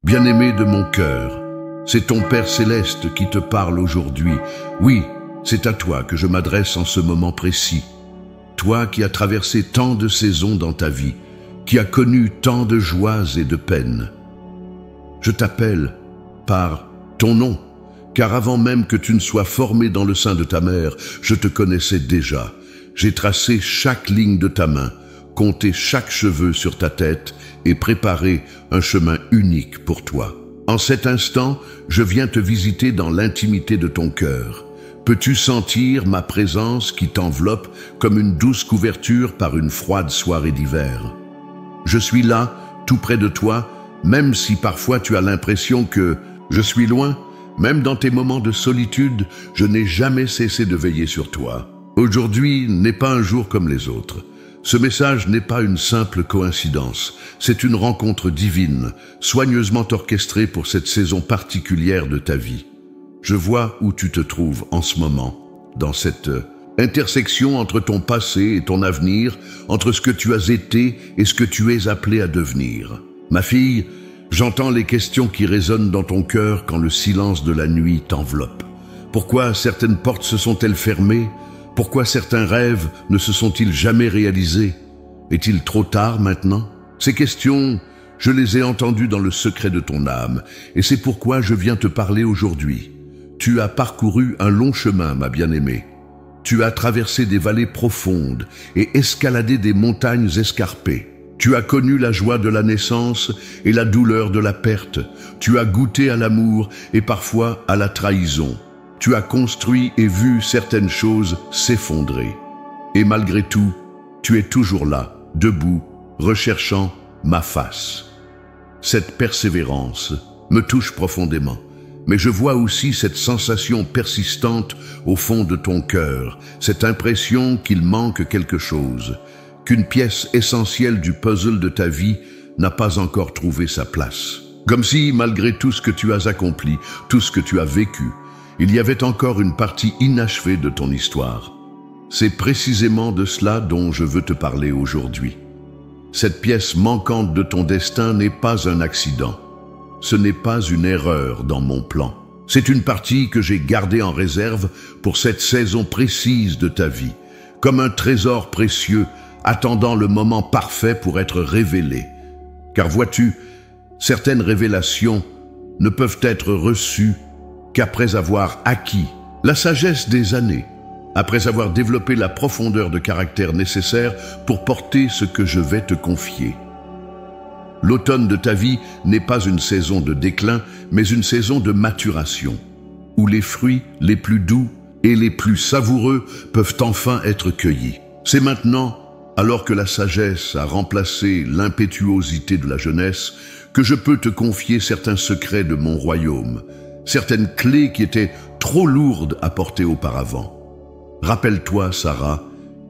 Bien-aimé de mon cœur, c'est ton Père Céleste qui te parle aujourd'hui. Oui, c'est à toi que je m'adresse en ce moment précis. Toi qui as traversé tant de saisons dans ta vie, qui as connu tant de joies et de peines. Je t'appelle par ton nom, car avant même que tu ne sois formé dans le sein de ta mère, je te connaissais déjà. J'ai tracé chaque ligne de ta main, compté chaque cheveu sur ta tête et préparé un chemin unique pour toi. En cet instant, je viens te visiter dans l'intimité de ton cœur. Peux-tu sentir ma présence qui t'enveloppe comme une douce couverture par une froide soirée d'hiver? Je suis là, tout près de toi, même si parfois tu as l'impression que je suis loin. Même dans tes moments de solitude, je n'ai jamais cessé de veiller sur toi. Aujourd'hui n'est pas un jour comme les autres. Ce message n'est pas une simple coïncidence, c'est une rencontre divine, soigneusement orchestrée pour cette saison particulière de ta vie. Je vois où tu te trouves en ce moment, dans cette intersection entre ton passé et ton avenir, entre ce que tu as été et ce que tu es appelé à devenir. Ma fille, j'entends les questions qui résonnent dans ton cœur quand le silence de la nuit t'enveloppe. Pourquoi certaines portes se sont-elles fermées? Pourquoi certains rêves ne se sont-ils jamais réalisés? Est-il trop tard maintenant? Ces questions, je les ai entendues dans le secret de ton âme, et c'est pourquoi je viens te parler aujourd'hui. Tu as parcouru un long chemin, ma bien-aimée. Tu as traversé des vallées profondes et escaladé des montagnes escarpées. Tu as connu la joie de la naissance et la douleur de la perte. Tu as goûté à l'amour et parfois à la trahison. Tu as construit et vu certaines choses s'effondrer. Et malgré tout, tu es toujours là, debout, recherchant ma face. Cette persévérance me touche profondément, mais je vois aussi cette sensation persistante au fond de ton cœur, cette impression qu'il manque quelque chose, qu'une pièce essentielle du puzzle de ta vie n'a pas encore trouvé sa place. Comme si, malgré tout ce que tu as accompli, tout ce que tu as vécu, il y avait encore une partie inachevée de ton histoire. C'est précisément de cela dont je veux te parler aujourd'hui. Cette pièce manquante de ton destin n'est pas un accident. Ce n'est pas une erreur dans mon plan. C'est une partie que j'ai gardée en réserve pour cette saison précise de ta vie, comme un trésor précieux attendant le moment parfait pour être révélé. Car vois-tu, certaines révélations ne peuvent être reçues qu'après avoir acquis la sagesse des années, après avoir développé la profondeur de caractère nécessaire pour porter ce que je vais te confier. L'automne de ta vie n'est pas une saison de déclin, mais une saison de maturation, où les fruits les plus doux et les plus savoureux peuvent enfin être cueillis. C'est maintenant, alors que la sagesse a remplacé l'impétuosité de la jeunesse, que je peux te confier certains secrets de mon royaume, certaines clés qui étaient trop lourdes à porter auparavant. Rappelle-toi, Sarah,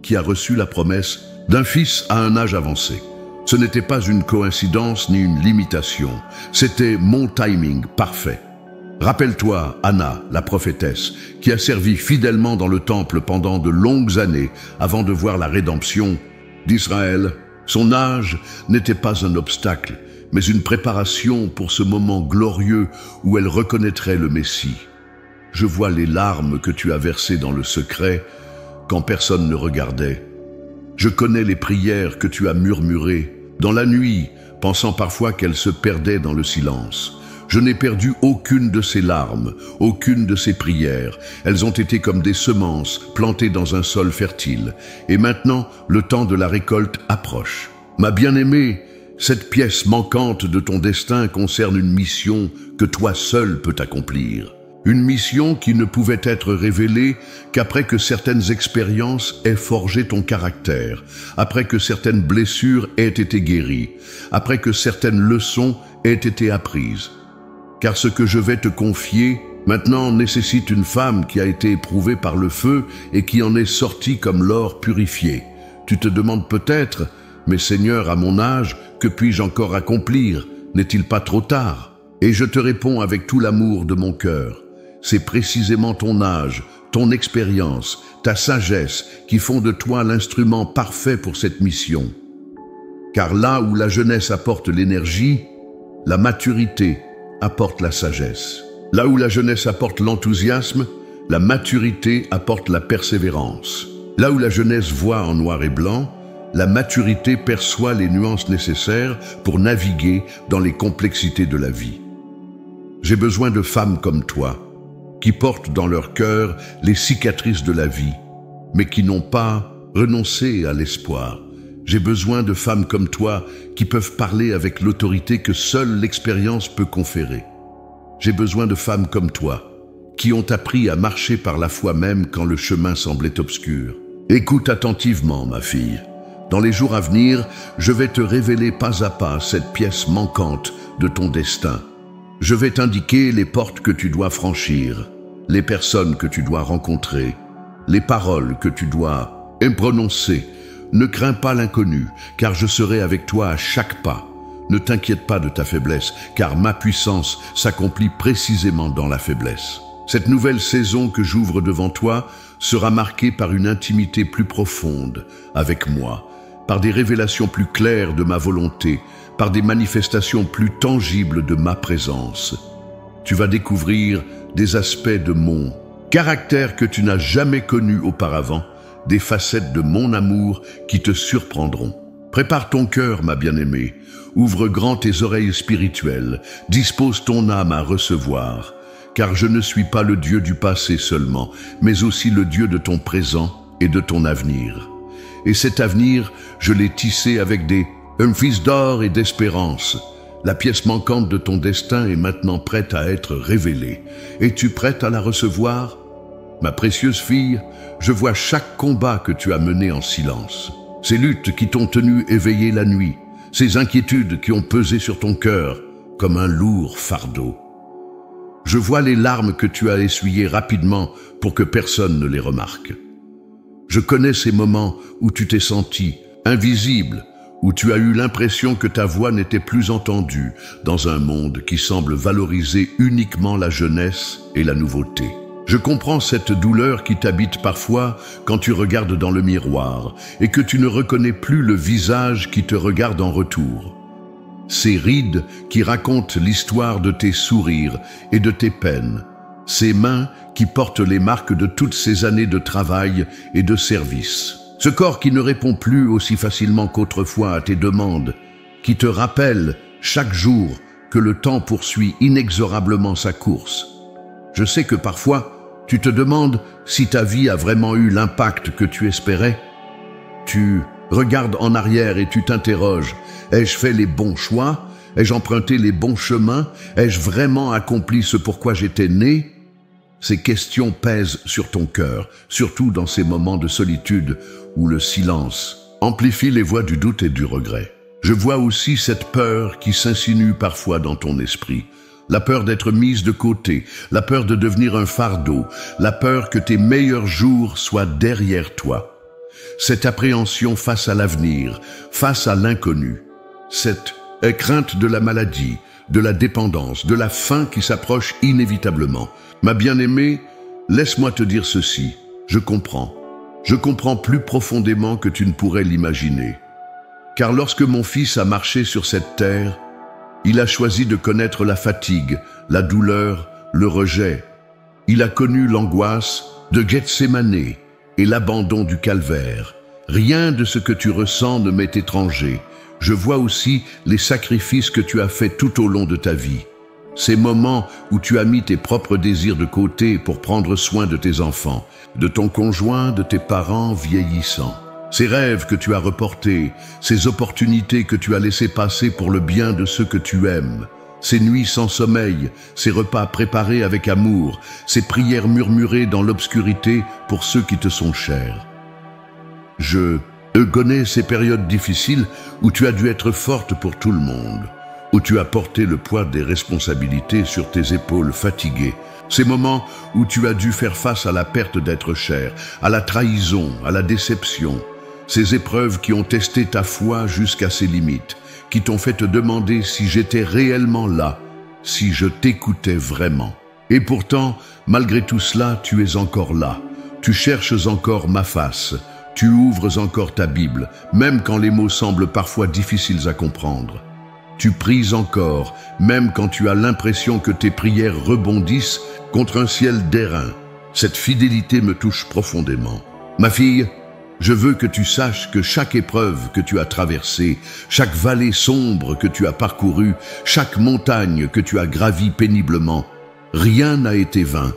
qui a reçu la promesse d'un fils à un âge avancé. Ce n'était pas une coïncidence ni une limitation, c'était mon timing parfait. Rappelle-toi, Anna, la prophétesse, qui a servi fidèlement dans le temple pendant de longues années avant de voir la rédemption d'Israël. Son âge n'était pas un obstacle, mais une préparation pour ce moment glorieux où elle reconnaîtrait le Messie. Je vois les larmes que tu as versées dans le secret quand personne ne regardait. Je connais les prières que tu as murmurées dans la nuit, pensant parfois qu'elles se perdaient dans le silence. Je n'ai perdu aucune de ces larmes, aucune de ces prières. Elles ont été comme des semences plantées dans un sol fertile. Et maintenant, le temps de la récolte approche. Ma bien-aimée, cette pièce manquante de ton destin concerne une mission que toi seul peux accomplir. Une mission qui ne pouvait être révélée qu'après que certaines expériences aient forgé ton caractère, après que certaines blessures aient été guéries, après que certaines leçons aient été apprises. Car ce que je vais te confier maintenant nécessite une femme qui a été éprouvée par le feu et qui en est sortie comme l'or purifié. Tu te demandes peut-être, mais Seigneur, à mon âge, que puis-je encore accomplir? N'est-il pas trop tard? Et je te réponds avec tout l'amour de mon cœur. C'est précisément ton âge, ton expérience, ta sagesse qui font de toi l'instrument parfait pour cette mission. Car là où la jeunesse apporte l'énergie, La maturité apporte la sagesse. Là où la jeunesse apporte l'enthousiasme, la maturité apporte la persévérance. Là où la jeunesse voit en noir et blanc, la maturité perçoit les nuances nécessaires pour naviguer dans les complexités de la vie. J'ai besoin de femmes comme toi, qui portent dans leur cœur les cicatrices de la vie, mais qui n'ont pas renoncé à l'espoir. J'ai besoin de femmes comme toi qui peuvent parler avec l'autorité que seule l'expérience peut conférer. J'ai besoin de femmes comme toi, qui ont appris à marcher par la foi même quand le chemin semblait obscur. Écoute attentivement, ma fille. Dans les jours à venir, je vais te révéler pas à pas cette pièce manquante de ton destin. Je vais t'indiquer les portes que tu dois franchir, les personnes que tu dois rencontrer, les paroles que tu dois prononcer. Ne crains pas l'inconnu, car je serai avec toi à chaque pas. Ne t'inquiète pas de ta faiblesse, car ma puissance s'accomplit précisément dans la faiblesse. Cette nouvelle saison que j'ouvre devant toi sera marquée par une intimité plus profonde avec moi, par des révélations plus claires de ma volonté, par des manifestations plus tangibles de ma présence. Tu vas découvrir des aspects de mon caractère que tu n'as jamais connu auparavant, des facettes de mon amour qui te surprendront. Prépare ton cœur, ma bien-aimée, ouvre grand tes oreilles spirituelles, dispose ton âme à recevoir, car je ne suis pas le Dieu du passé seulement, mais aussi le Dieu de ton présent et de ton avenir. Et cet avenir, je l'ai tissé avec un fils d'or et d'espérance. La pièce manquante de ton destin est maintenant prête à être révélée. Es-tu prête à la recevoir? Ma précieuse fille, je vois chaque combat que tu as mené en silence. Ces luttes qui t'ont tenu éveillée la nuit, ces inquiétudes qui ont pesé sur ton cœur comme un lourd fardeau. Je vois les larmes que tu as essuyées rapidement pour que personne ne les remarque. Je connais ces moments où tu t'es senti invisible, où tu as eu l'impression que ta voix n'était plus entendue dans un monde qui semble valoriser uniquement la jeunesse et la nouveauté. Je comprends cette douleur qui t'habite parfois quand tu regardes dans le miroir et que tu ne reconnais plus le visage qui te regarde en retour. Ces rides qui racontent l'histoire de tes sourires et de tes peines. Ces mains qui portent les marques de toutes ces années de travail et de service. Ce corps qui ne répond plus aussi facilement qu'autrefois à tes demandes, qui te rappelle chaque jour que le temps poursuit inexorablement sa course. Je sais que parfois, tu te demandes si ta vie a vraiment eu l'impact que tu espérais. Tu regardes en arrière et tu t'interroges, ai-je fait les bons choix? Ai-je emprunté les bons chemins? Ai-je vraiment accompli ce pourquoi j'étais né? Ces questions pèsent sur ton cœur, surtout dans ces moments de solitude où le silence amplifie les voix du doute et du regret. Je vois aussi cette peur qui s'insinue parfois dans ton esprit. La peur d'être mise de côté, la peur de devenir un fardeau, la peur que tes meilleurs jours soient derrière toi. Cette appréhension face à l'avenir, face à l'inconnu, cette crainte de la maladie, de la dépendance, de la fin qui s'approche inévitablement. Ma bien-aimée, laisse-moi te dire ceci, je comprends. Je comprends plus profondément que tu ne pourrais l'imaginer. Car lorsque mon fils a marché sur cette terre, il a choisi de connaître la fatigue, la douleur, le rejet. Il a connu l'angoisse de Gethsémane et l'abandon du calvaire. Rien de ce que tu ressens ne m'est étranger. Je vois aussi les sacrifices que tu as faits tout au long de ta vie. Ces moments où tu as mis tes propres désirs de côté pour prendre soin de tes enfants, de ton conjoint, de tes parents vieillissants. Ces rêves que tu as reportés, ces opportunités que tu as laissées passer pour le bien de ceux que tu aimes, ces nuits sans sommeil, ces repas préparés avec amour, ces prières murmurées dans l'obscurité pour ceux qui te sont chers. Je connais ces périodes difficiles où tu as dû être forte pour tout le monde, où tu as porté le poids des responsabilités sur tes épaules fatiguées. Ces moments où tu as dû faire face à la perte d'être cher, à la trahison, à la déception. Ces épreuves qui ont testé ta foi jusqu'à ses limites, qui t'ont fait te demander si j'étais réellement là, si je t'écoutais vraiment. Et pourtant, malgré tout cela, tu es encore là. Tu cherches encore ma face. Tu ouvres encore ta Bible, même quand les mots semblent parfois difficiles à comprendre. Tu pries encore, même quand tu as l'impression que tes prières rebondissent contre un ciel d'airain. Cette fidélité me touche profondément. Ma fille, je veux que tu saches que chaque épreuve que tu as traversée, chaque vallée sombre que tu as parcourue, chaque montagne que tu as gravie péniblement, rien n'a été vain.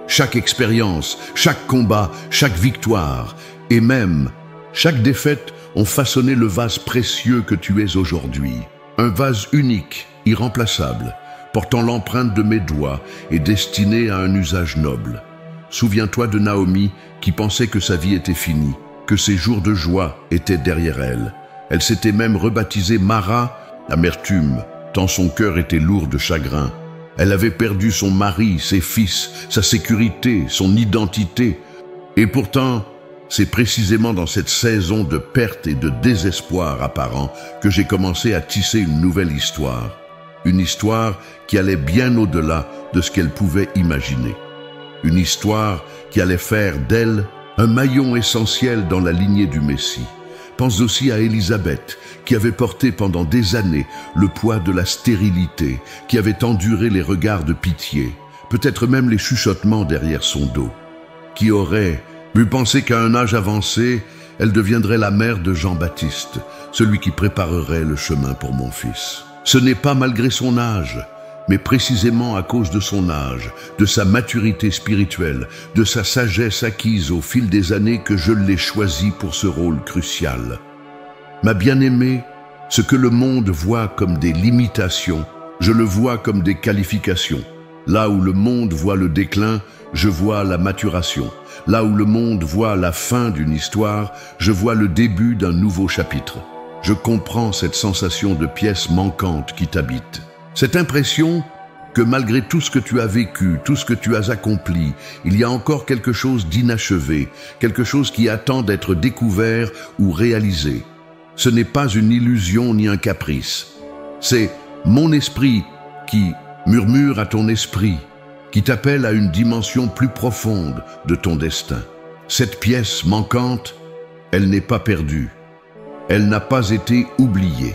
Chaque expérience, chaque combat, chaque victoire et même chaque défaite ont façonné le vase précieux que tu es aujourd'hui. Un vase unique, irremplaçable, portant l'empreinte de mes doigts et destiné à un usage noble. Souviens-toi de Naomi qui pensait que sa vie était finie, que ses jours de joie étaient derrière elle. Elle s'était même rebaptisée Mara, amertume, tant son cœur était lourd de chagrin. Elle avait perdu son mari, ses fils, sa sécurité, son identité. Et pourtant, c'est précisément dans cette saison de perte et de désespoir apparent que j'ai commencé à tisser une nouvelle histoire. Une histoire qui allait bien au-delà de ce qu'elle pouvait imaginer. Une histoire qui allait faire d'elle un maillon essentiel dans la lignée du Messie. Pense aussi à Élisabeth, qui avait porté pendant des années le poids de la stérilité, qui avait enduré les regards de pitié, peut-être même les chuchotements derrière son dos, qui aurait pu penser qu'à un âge avancé, elle deviendrait la mère de Jean-Baptiste, celui qui préparerait le chemin pour mon fils. Ce n'est pas malgré son âge, mais précisément à cause de son âge, de sa maturité spirituelle, de sa sagesse acquise au fil des années que je l'ai choisi pour ce rôle crucial. Ma bien-aimée, ce que le monde voit comme des limitations, je le vois comme des qualifications. Là où le monde voit le déclin, je vois la maturation. Là où le monde voit la fin d'une histoire, je vois le début d'un nouveau chapitre. Je comprends cette sensation de pièce manquante qui t'habite. Cette impression que malgré tout ce que tu as vécu, tout ce que tu as accompli, il y a encore quelque chose d'inachevé, quelque chose qui attend d'être découvert ou réalisé. Ce n'est pas une illusion ni un caprice. C'est mon esprit qui murmure à ton esprit, qui t'appelle à une dimension plus profonde de ton destin. Cette pièce manquante, elle n'est pas perdue. Elle n'a pas été oubliée.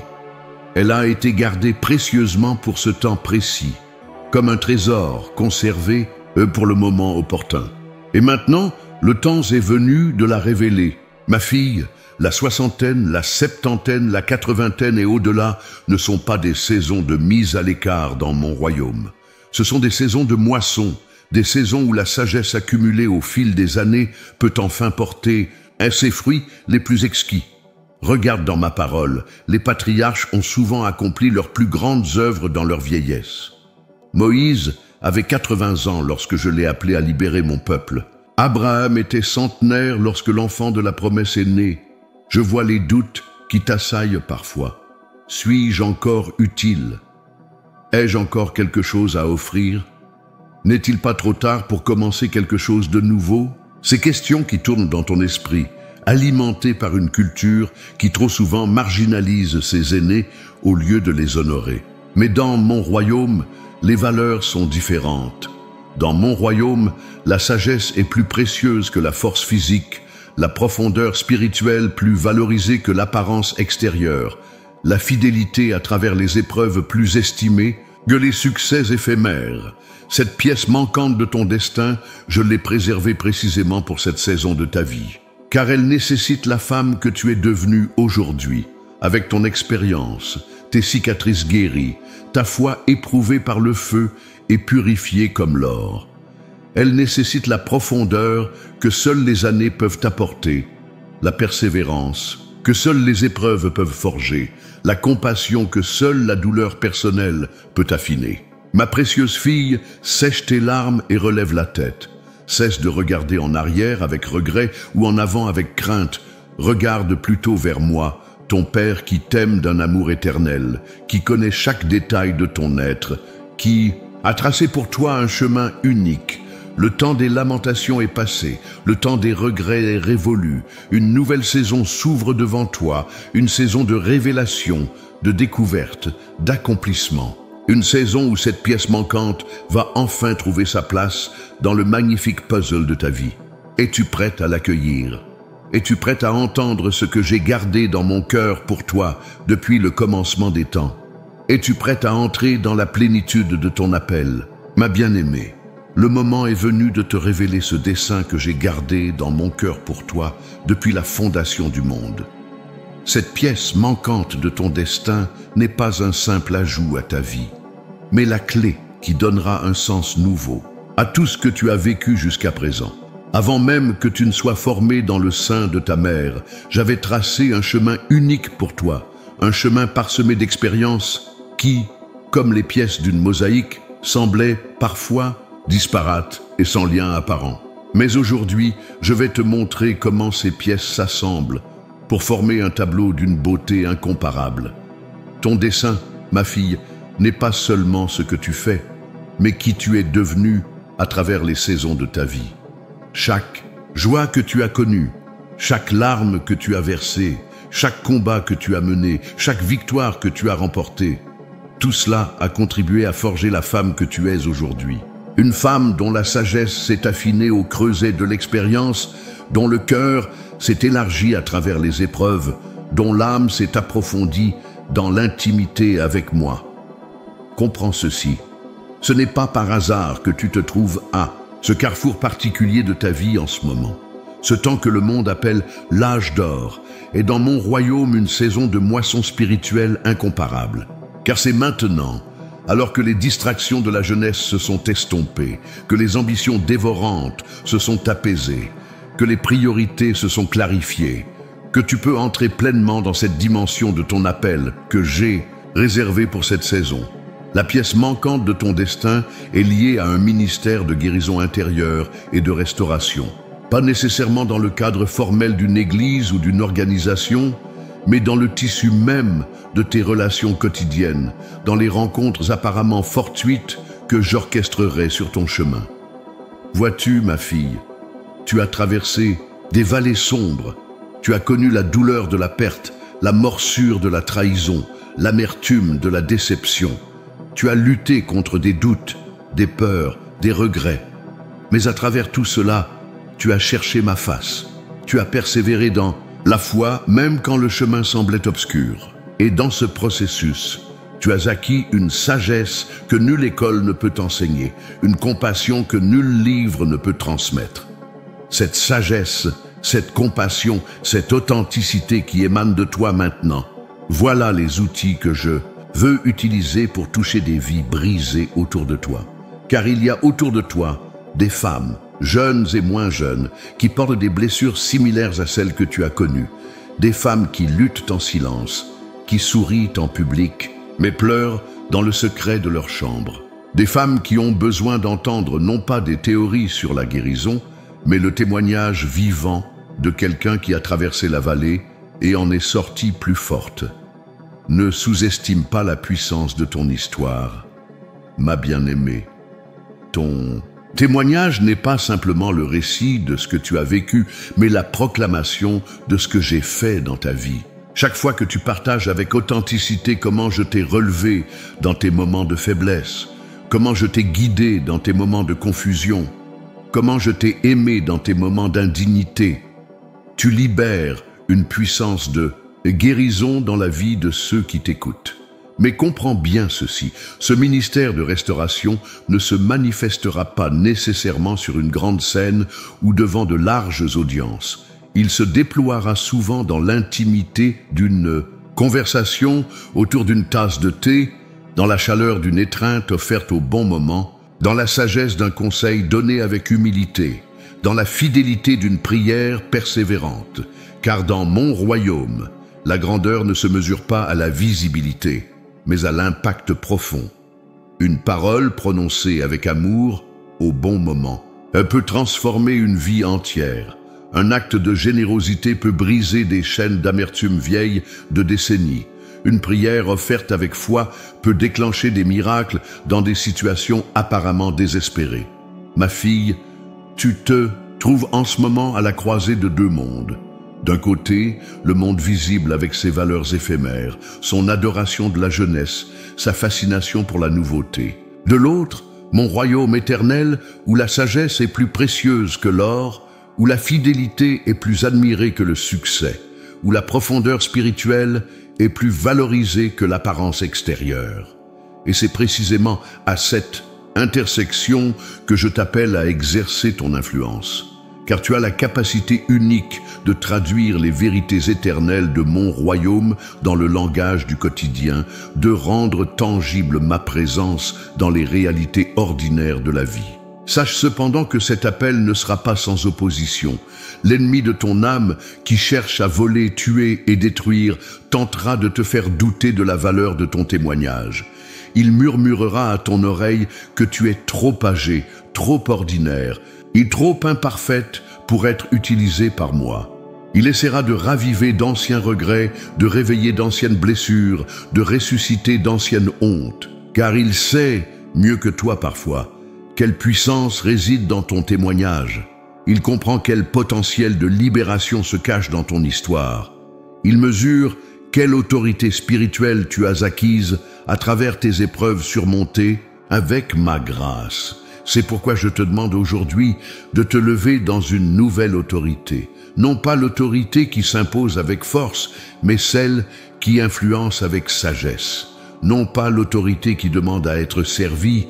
Elle a été gardée précieusement pour ce temps précis, comme un trésor conservé pour le moment opportun. Et maintenant, le temps est venu de la révéler. Ma fille, la soixantaine, la septantaine, la quatre-vingtaine et au-delà ne sont pas des saisons de mise à l'écart dans mon royaume. Ce sont des saisons de moisson, des saisons où la sagesse accumulée au fil des années peut enfin porter ses fruits les plus exquis. Regarde dans ma parole, les patriarches ont souvent accompli leurs plus grandes œuvres dans leur vieillesse. Moïse avait 80 ans lorsque je l'ai appelé à libérer mon peuple. Abraham était centenaire lorsque l'enfant de la promesse est né. Je vois les doutes qui t'assaillent parfois. Suis-je encore utile? Ai-je encore quelque chose à offrir? N'est-il pas trop tard pour commencer quelque chose de nouveau? Ces questions qui tournent dans ton esprit, alimentées par une culture qui trop souvent marginalise ses aînés au lieu de les honorer. Mais dans mon royaume, les valeurs sont différentes. Dans mon royaume, la sagesse est plus précieuse que la force physique, la profondeur spirituelle plus valorisée que l'apparence extérieure, la fidélité à travers les épreuves plus estimée que les succès éphémères. Cette pièce manquante de ton destin, je l'ai préservée précisément pour cette saison de ta vie. Car elle nécessite la femme que tu es devenue aujourd'hui, avec ton expérience, tes cicatrices guéries, ta foi éprouvée par le feu et purifiée comme l'or. Elle nécessite la profondeur que seules les années peuvent apporter, la persévérance que seules les épreuves peuvent forger, la compassion que seule la douleur personnelle peut affiner. Ma précieuse fille, sèche tes larmes et relève la tête. Cesse de regarder en arrière avec regret ou en avant avec crainte. Regarde plutôt vers moi, ton Père qui t'aime d'un amour éternel, qui connaît chaque détail de ton être, qui a tracé pour toi un chemin unique. Le temps des lamentations est passé, le temps des regrets est révolu. Une nouvelle saison s'ouvre devant toi, une saison de révélation, de découverte, d'accomplissement. Une saison où cette pièce manquante va enfin trouver sa place dans le magnifique puzzle de ta vie. Es-tu prête à l'accueillir? Es-tu prête à entendre ce que j'ai gardé dans mon cœur pour toi depuis le commencement des temps? Es-tu prête à entrer dans la plénitude de ton appel? Ma bien-aimée, le moment est venu de te révéler ce dessein que j'ai gardé dans mon cœur pour toi depuis la fondation du monde. Cette pièce manquante de ton destin n'est pas un simple ajout à ta vie, mais la clé qui donnera un sens nouveau à tout ce que tu as vécu jusqu'à présent. Avant même que tu ne sois formé dans le sein de ta mère, j'avais tracé un chemin unique pour toi, un chemin parsemé d'expériences qui, comme les pièces d'une mosaïque, semblaient parfois disparates et sans lien apparent. Mais aujourd'hui, je vais te montrer comment ces pièces s'assemblent pour former un tableau d'une beauté incomparable. Ton dessein, ma fille, n'est pas seulement ce que tu fais, mais qui tu es devenu à travers les saisons de ta vie. Chaque joie que tu as connue, chaque larme que tu as versée, chaque combat que tu as mené, chaque victoire que tu as remportée, tout cela a contribué à forger la femme que tu es aujourd'hui. Une femme dont la sagesse s'est affinée au creuset de l'expérience, dont le cœur s'est élargi à travers les épreuves, dont l'âme s'est approfondie dans l'intimité avec moi. Comprends ceci, ce n'est pas par hasard que tu te trouves à ce carrefour particulier de ta vie en ce moment. Ce temps que le monde appelle l'âge d'or est dans mon royaume une saison de moisson spirituelle incomparable. Car c'est maintenant, alors que les distractions de la jeunesse se sont estompées, que les ambitions dévorantes se sont apaisées, que les priorités se sont clarifiées, que tu peux entrer pleinement dans cette dimension de ton appel que j'ai réservée pour cette saison. La pièce manquante de ton destin est liée à un ministère de guérison intérieure et de restauration. Pas nécessairement dans le cadre formel d'une église ou d'une organisation, mais dans le tissu même de tes relations quotidiennes, dans les rencontres apparemment fortuites que j'orchestrerai sur ton chemin. Vois-tu, ma fille, tu as traversé des vallées sombres, tu as connu la douleur de la perte, la morsure de la trahison, l'amertume de la déception. Tu as lutté contre des doutes, des peurs, des regrets. Mais à travers tout cela, tu as cherché ma face. Tu as persévéré dans la foi, même quand le chemin semblait obscur. Et dans ce processus, tu as acquis une sagesse que nulle école ne peut enseigner, une compassion que nul livre ne peut transmettre. Cette sagesse, cette compassion, cette authenticité qui émane de toi maintenant, voilà les outils que je veux utiliser pour toucher des vies brisées autour de toi. Car il y a autour de toi des femmes, jeunes et moins jeunes, qui portent des blessures similaires à celles que tu as connues. Des femmes qui luttent en silence, qui sourient en public, mais pleurent dans le secret de leur chambre. Des femmes qui ont besoin d'entendre non pas des théories sur la guérison, mais le témoignage vivant de quelqu'un qui a traversé la vallée et en est sorti plus forte. Ne sous-estime pas la puissance de ton histoire, ma bien-aimée. Ton témoignage n'est pas simplement le récit de ce que tu as vécu, mais la proclamation de ce que j'ai fait dans ta vie. Chaque fois que tu partages avec authenticité comment je t'ai relevé dans tes moments de faiblesse, comment je t'ai guidé dans tes moments de confusion, comment je t'ai aimé dans tes moments d'indignité, tu libères une puissance de guérison dans la vie de ceux qui t'écoutent. Mais comprends bien ceci, ce ministère de restauration ne se manifestera pas nécessairement sur une grande scène ou devant de larges audiences. Il se déploiera souvent dans l'intimité d'une conversation autour d'une tasse de thé, dans la chaleur d'une étreinte offerte au bon moment, dans la sagesse d'un conseil donné avec humilité, dans la fidélité d'une prière persévérante. Car dans mon royaume, la grandeur ne se mesure pas à la visibilité, mais à l'impact profond. Une parole prononcée avec amour, au bon moment, peut transformer une vie entière. Un acte de générosité peut briser des chaînes d'amertume vieilles de décennies. Une prière offerte avec foi peut déclencher des miracles dans des situations apparemment désespérées. Ma fille, tu te trouves en ce moment à la croisée de deux mondes. D'un côté, le monde visible avec ses valeurs éphémères, son adoration de la jeunesse, sa fascination pour la nouveauté. De l'autre, mon royaume éternel où la sagesse est plus précieuse que l'or, où la fidélité est plus admirée que le succès, où la profondeur spirituelle est plus valorisé que l'apparence extérieure. Et c'est précisément à cette intersection que je t'appelle à exercer ton influence. Car tu as la capacité unique de traduire les vérités éternelles de mon royaume dans le langage du quotidien, de rendre tangible ma présence dans les réalités ordinaires de la vie. Sache cependant que cet appel ne sera pas sans opposition. L'ennemi de ton âme, qui cherche à voler, tuer et détruire, tentera de te faire douter de la valeur de ton témoignage. Il murmurera à ton oreille que tu es trop âgé, trop ordinaire, et trop imparfaite pour être utilisée par moi. Il essaiera de raviver d'anciens regrets, de réveiller d'anciennes blessures, de ressusciter d'anciennes hontes. Car il sait, mieux que toi parfois, quelle puissance réside dans ton témoignage. Il comprend quel potentiel de libération se cache dans ton histoire. Il mesure quelle autorité spirituelle tu as acquise à travers tes épreuves surmontées avec ma grâce. C'est pourquoi je te demande aujourd'hui de te lever dans une nouvelle autorité. Non pas l'autorité qui s'impose avec force, mais celle qui influence avec sagesse. Non pas l'autorité qui demande à être servie,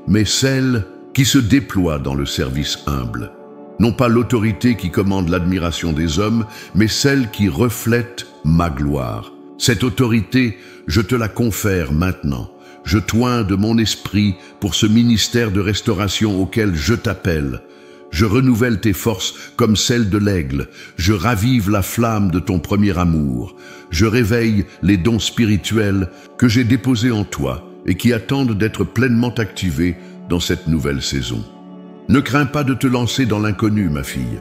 mais celle qui se déploie dans le service humble. Non pas l'autorité qui commande l'admiration des hommes, mais celle qui reflète ma gloire. Cette autorité, je te la confère maintenant. Je t'oins de mon esprit pour ce ministère de restauration auquel je t'appelle. Je renouvelle tes forces comme celles de l'aigle. Je ravive la flamme de ton premier amour. Je réveille les dons spirituels que j'ai déposés en toi et qui attendent d'être pleinement activés dans cette nouvelle saison. Ne crains pas de te lancer dans l'inconnu, ma fille.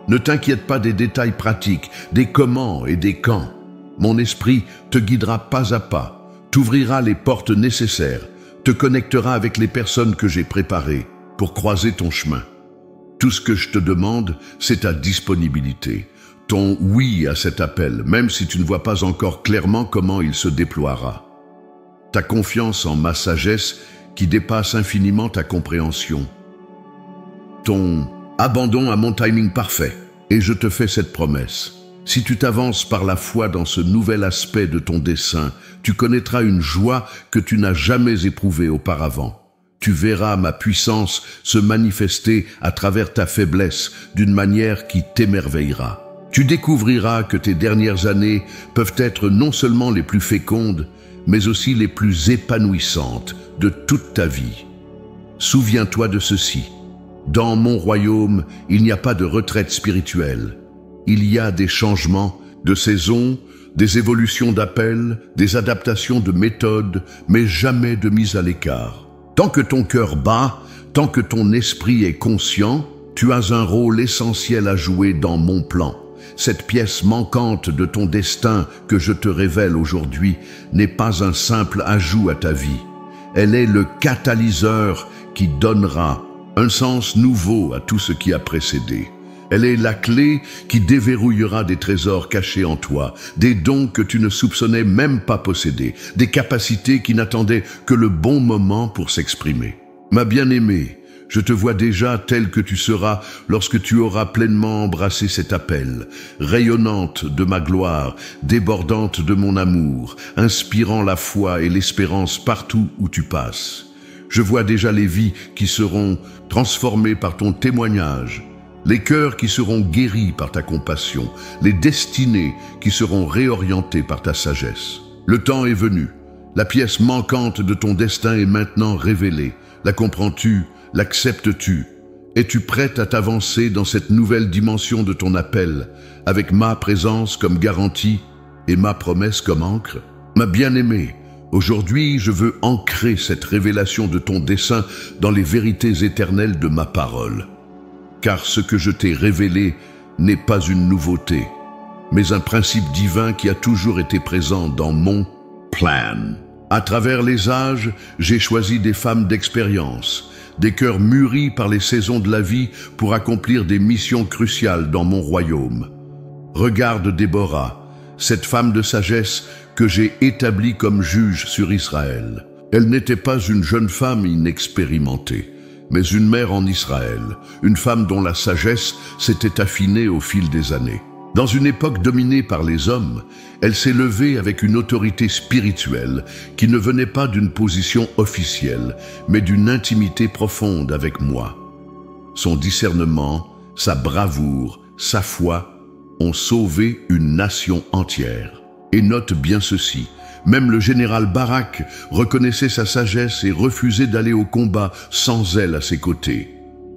Ne t'inquiète pas des détails pratiques, des comment et des quand. Mon esprit te guidera pas à pas. T'ouvrira les portes nécessaires, te connectera avec les personnes que j'ai préparées pour croiser ton chemin. Tout ce que je te demande, c'est ta disponibilité, ton oui à cet appel, même si tu ne vois pas encore clairement comment il se déploiera. Ta confiance en ma sagesse qui dépasse infiniment ta compréhension. Ton abandon à mon timing parfait. Et je te fais cette promesse. Si tu t'avances par la foi dans ce nouvel aspect de ton dessein, tu connaîtras une joie que tu n'as jamais éprouvée auparavant. Tu verras ma puissance se manifester à travers ta faiblesse d'une manière qui t'émerveillera. Tu découvriras que tes dernières années peuvent être non seulement les plus fécondes, mais aussi les plus épanouissantes de toute ta vie. Souviens-toi de ceci. Dans mon royaume, il n'y a pas de retraite spirituelle. Il y a des changements de saison, des évolutions d'appels, des adaptations de méthodes, mais jamais de mise à l'écart. Tant que ton cœur bat, tant que ton esprit est conscient, tu as un rôle essentiel à jouer dans mon plan. Cette pièce manquante de ton destin que je te révèle aujourd'hui n'est pas un simple ajout à ta vie. Elle est le catalyseur qui donnera un sens nouveau à tout ce qui a précédé. Elle est la clé qui déverrouillera des trésors cachés en toi, des dons que tu ne soupçonnais même pas posséder, des capacités qui n'attendaient que le bon moment pour s'exprimer. Ma bien-aimée, je te vois déjà telle que tu seras lorsque tu auras pleinement embrassé cet appel, rayonnante de ma gloire, débordante de mon amour, inspirant la foi et l'espérance partout où tu passes. Je vois déjà les vies qui seront transformées par ton témoignage, les cœurs qui seront guéris par ta compassion, les destinées qui seront réorientées par ta sagesse. Le temps est venu, la pièce manquante de ton destin est maintenant révélée. La comprends-tu? L'acceptes-tu? Es-tu prête à t'avancer dans cette nouvelle dimension de ton appel, avec ma présence comme garantie et ma promesse comme ancre? Ma bien-aimée, aujourd'hui je veux ancrer cette révélation de ton dessein dans les vérités éternelles de ma parole. Car ce que je t'ai révélé n'est pas une nouveauté, mais un principe divin qui a toujours été présent dans mon plan. À travers les âges, j'ai choisi des femmes d'expérience, des cœurs mûris par les saisons de la vie pour accomplir des missions cruciales dans mon royaume. Regarde Déborah, cette femme de sagesse que j'ai établie comme juge sur Israël. Elle n'était pas une jeune femme inexpérimentée, mais une mère en Israël, une femme dont la sagesse s'était affinée au fil des années. Dans une époque dominée par les hommes, elle s'est levée avec une autorité spirituelle qui ne venait pas d'une position officielle, mais d'une intimité profonde avec moi. Son discernement, sa bravoure, sa foi ont sauvé une nation entière. Et note bien ceci, même le général Barak reconnaissait sa sagesse et refusait d'aller au combat sans elle à ses côtés.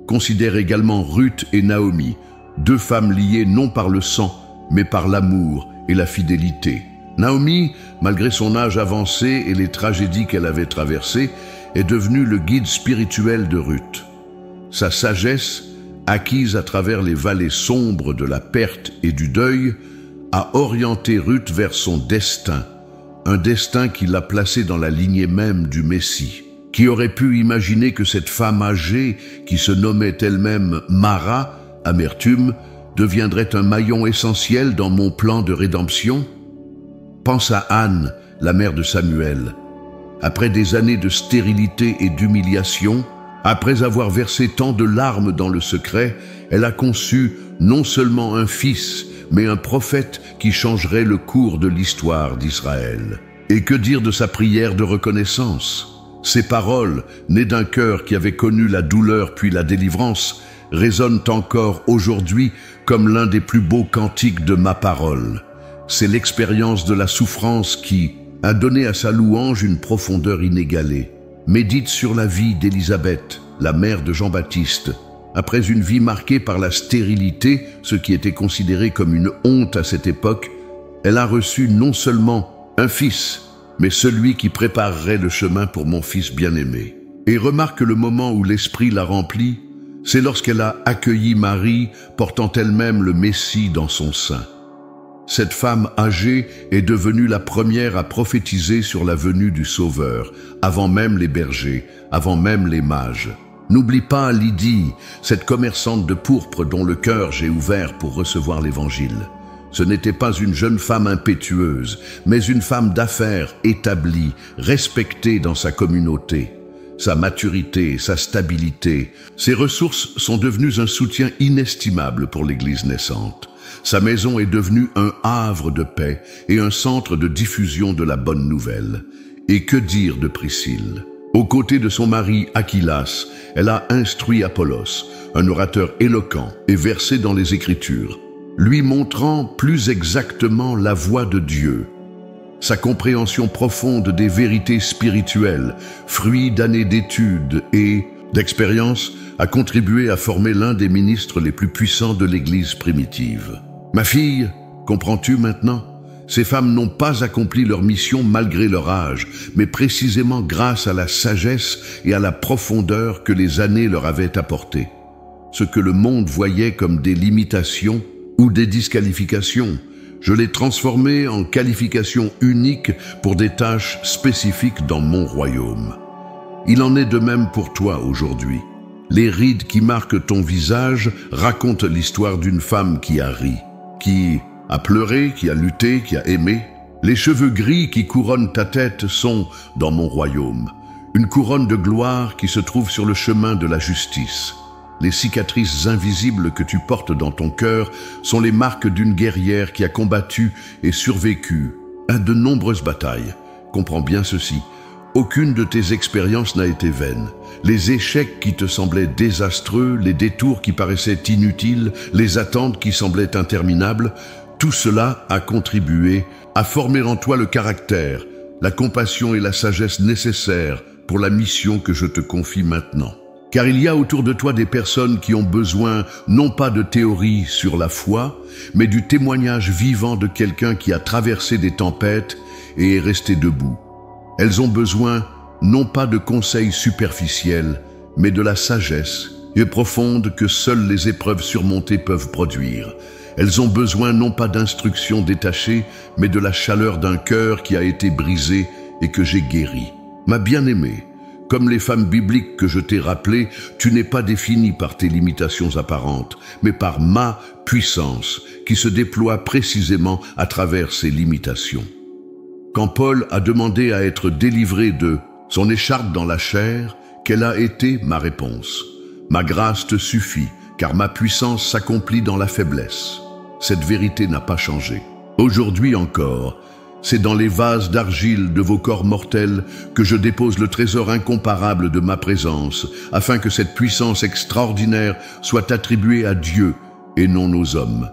Considère également Ruth et Naomi, deux femmes liées non par le sang, mais par l'amour et la fidélité. Naomi, malgré son âge avancé et les tragédies qu'elle avait traversées, est devenue le guide spirituel de Ruth. Sa sagesse, acquise à travers les vallées sombres de la perte et du deuil, a orienté Ruth vers son destin, un destin qui l'a placée dans la lignée même du Messie. Qui aurait pu imaginer que cette femme âgée, qui se nommait elle-même Mara, amertume, deviendrait un maillon essentiel dans mon plan de rédemption? Pense à Anne, la mère de Samuel. Après des années de stérilité et d'humiliation, après avoir versé tant de larmes dans le secret, elle a conçu non seulement un fils, mais un prophète qui changerait le cours de l'histoire d'Israël. Et que dire de sa prière de reconnaissance? Ces paroles, nées d'un cœur qui avait connu la douleur puis la délivrance, résonnent encore aujourd'hui comme l'un des plus beaux cantiques de ma parole. C'est l'expérience de la souffrance qui a donné à sa louange une profondeur inégalée. Médite sur la vie d'Élisabeth, la mère de Jean-Baptiste. Après une vie marquée par la stérilité, ce qui était considéré comme une honte à cette époque, elle a reçu non seulement un fils, mais celui qui préparerait le chemin pour mon fils bien-aimé. Et remarque le moment où l'Esprit l'a rempli, c'est lorsqu'elle a accueilli Marie, portant elle-même le Messie dans son sein. Cette femme âgée est devenue la première à prophétiser sur la venue du Sauveur, avant même les bergers, avant même les mages. N'oublie pas Lydie, cette commerçante de pourpre dont le cœur j'ai ouvert pour recevoir l'Évangile. Ce n'était pas une jeune femme impétueuse, mais une femme d'affaires établie, respectée dans sa communauté. Sa maturité, sa stabilité, ses ressources sont devenues un soutien inestimable pour l'Église naissante. Sa maison est devenue un havre de paix et un centre de diffusion de la bonne nouvelle. Et que dire de Priscille? Aux côtés de son mari Aquilas, elle a instruit Apollos, un orateur éloquent et versé dans les Écritures, lui montrant plus exactement la voie de Dieu. Sa compréhension profonde des vérités spirituelles, fruit d'années d'études et d'expérience, a contribué à former l'un des ministres les plus puissants de l'Église primitive. Ma fille, comprends-tu maintenant? Ces femmes n'ont pas accompli leur mission malgré leur âge, mais précisément grâce à la sagesse et à la profondeur que les années leur avaient apportées. Ce que le monde voyait comme des limitations ou des disqualifications, je l'ai transformé en qualification unique pour des tâches spécifiques dans mon royaume. Il en est de même pour toi aujourd'hui. Les rides qui marquent ton visage racontent l'histoire d'une femme qui a ri, qui a pleuré, qui a lutté, qui a aimé. Les cheveux gris qui couronnent ta tête sont, dans mon royaume, une couronne de gloire qui se trouve sur le chemin de la justice. Les cicatrices invisibles que tu portes dans ton cœur sont les marques d'une guerrière qui a combattu et survécu à de nombreuses batailles. Comprends bien ceci, aucune de tes expériences n'a été vaine. Les échecs qui te semblaient désastreux, les détours qui paraissaient inutiles, les attentes qui semblaient interminables, tout cela a contribué à former en toi le caractère, la compassion et la sagesse nécessaires pour la mission que je te confie maintenant. Car il y a autour de toi des personnes qui ont besoin non pas de théories sur la foi, mais du témoignage vivant de quelqu'un qui a traversé des tempêtes et est resté debout. Elles ont besoin non pas de conseils superficiels, mais de la sagesse et profonde que seules les épreuves surmontées peuvent produire. Elles ont besoin non pas d'instructions détachées, mais de la chaleur d'un cœur qui a été brisé et que j'ai guéri. Ma bien-aimée, comme les femmes bibliques que je t'ai rappelées, tu n'es pas définie par tes limitations apparentes, mais par ma puissance qui se déploie précisément à travers ces limitations. Quand Paul a demandé à être délivré de son écharpe dans la chair, quelle a été ma réponse? Ma grâce te suffit, car ma puissance s'accomplit dans la faiblesse. Cette vérité n'a pas changé. Aujourd'hui encore, c'est dans les vases d'argile de vos corps mortels que je dépose le trésor incomparable de ma présence, afin que cette puissance extraordinaire soit attribuée à Dieu et non aux hommes.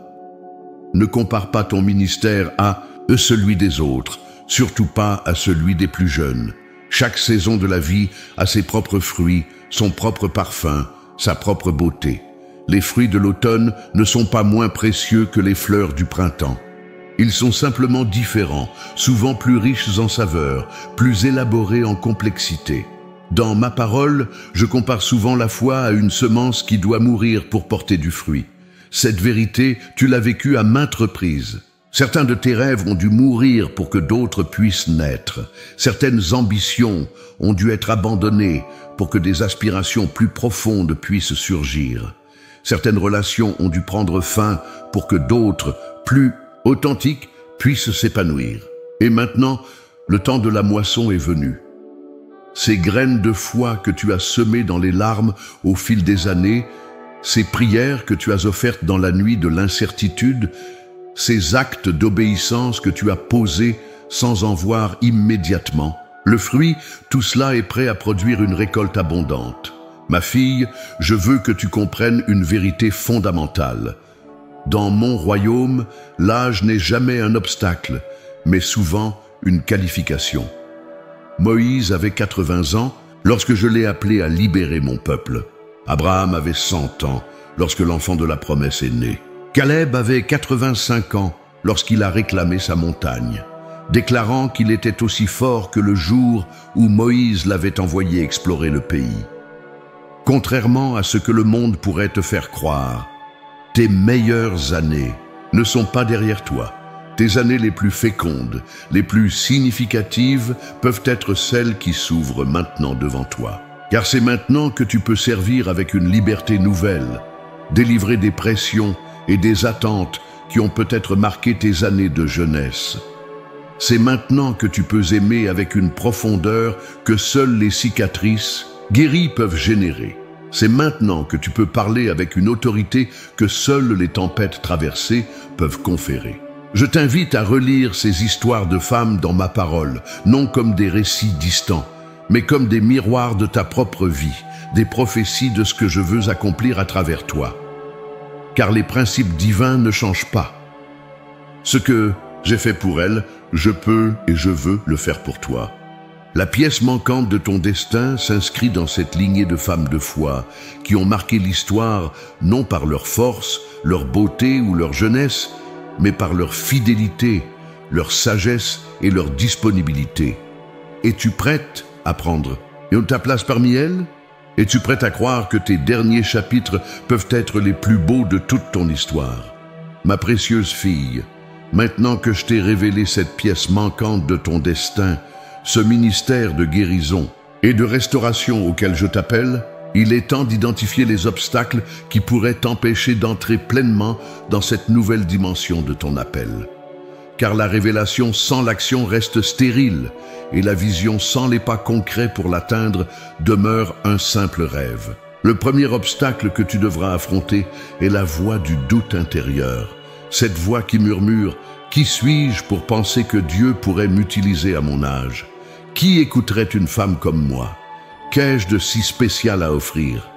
Ne compare pas ton ministère à celui des autres, surtout pas à celui des plus jeunes. Chaque saison de la vie a ses propres fruits, son propre parfum, sa propre beauté. Les fruits de l'automne ne sont pas moins précieux que les fleurs du printemps. Ils sont simplement différents, souvent plus riches en saveurs, plus élaborés en complexité. Dans ma parole, je compare souvent la foi à une semence qui doit mourir pour porter du fruit. Cette vérité, tu l'as vécue à maintes reprises. Certains de tes rêves ont dû mourir pour que d'autres puissent naître. Certaines ambitions ont dû être abandonnées pour que des aspirations plus profondes puissent surgir. Certaines relations ont dû prendre fin pour que d'autres, plus authentiques, puissent s'épanouir. Et maintenant, le temps de la moisson est venu. Ces graines de foi que tu as semées dans les larmes au fil des années, ces prières que tu as offertes dans la nuit de l'incertitude, ces actes d'obéissance que tu as posés sans en voir immédiatement, le fruit, tout cela est prêt à produire une récolte abondante. Ma fille, je veux que tu comprennes une vérité fondamentale. Dans mon royaume, l'âge n'est jamais un obstacle, mais souvent une qualification. Moïse avait 80 ans lorsque je l'ai appelé à libérer mon peuple. Abraham avait 100 ans lorsque l'enfant de la promesse est né. Caleb avait 85 ans lorsqu'il a réclamé sa montagne, déclarant qu'il était aussi fort que le jour où Moïse l'avait envoyé explorer le pays. Contrairement à ce que le monde pourrait te faire croire, tes meilleures années ne sont pas derrière toi. Tes années les plus fécondes, les plus significatives peuvent être celles qui s'ouvrent maintenant devant toi. Car c'est maintenant que tu peux servir avec une liberté nouvelle, délivrer des pressions et des attentes qui ont peut-être marqué tes années de jeunesse. C'est maintenant que tu peux aimer avec une profondeur que seules les cicatrices guéries peuvent générer. C'est maintenant que tu peux parler avec une autorité que seules les tempêtes traversées peuvent conférer. Je t'invite à relire ces histoires de femmes dans ma parole, non comme des récits distants, mais comme des miroirs de ta propre vie, des prophéties de ce que je veux accomplir à travers toi. Car les principes divins ne changent pas. Ce que j'ai fait pour elles, je peux et je veux le faire pour toi. La pièce manquante de ton destin s'inscrit dans cette lignée de femmes de foi qui ont marqué l'histoire non par leur force, leur beauté ou leur jeunesse, mais par leur fidélité, leur sagesse et leur disponibilité. Es-tu prête à prendre ta place parmi elles? Es-tu prête à croire que tes derniers chapitres peuvent être les plus beaux de toute ton histoire? Ma précieuse fille, maintenant que je t'ai révélé cette pièce manquante de ton destin, ce ministère de guérison et de restauration auquel je t'appelle, il est temps d'identifier les obstacles qui pourraient t'empêcher d'entrer pleinement dans cette nouvelle dimension de ton appel. Car la révélation sans l'action reste stérile et la vision sans les pas concrets pour l'atteindre demeure un simple rêve. Le premier obstacle que tu devras affronter est la voix du doute intérieur. Cette voix qui murmure « Qui suis-je pour penser que Dieu pourrait m'utiliser à mon âge? Qui écouterait une femme comme moi? Qu'ai-je de si spécial à offrir ?»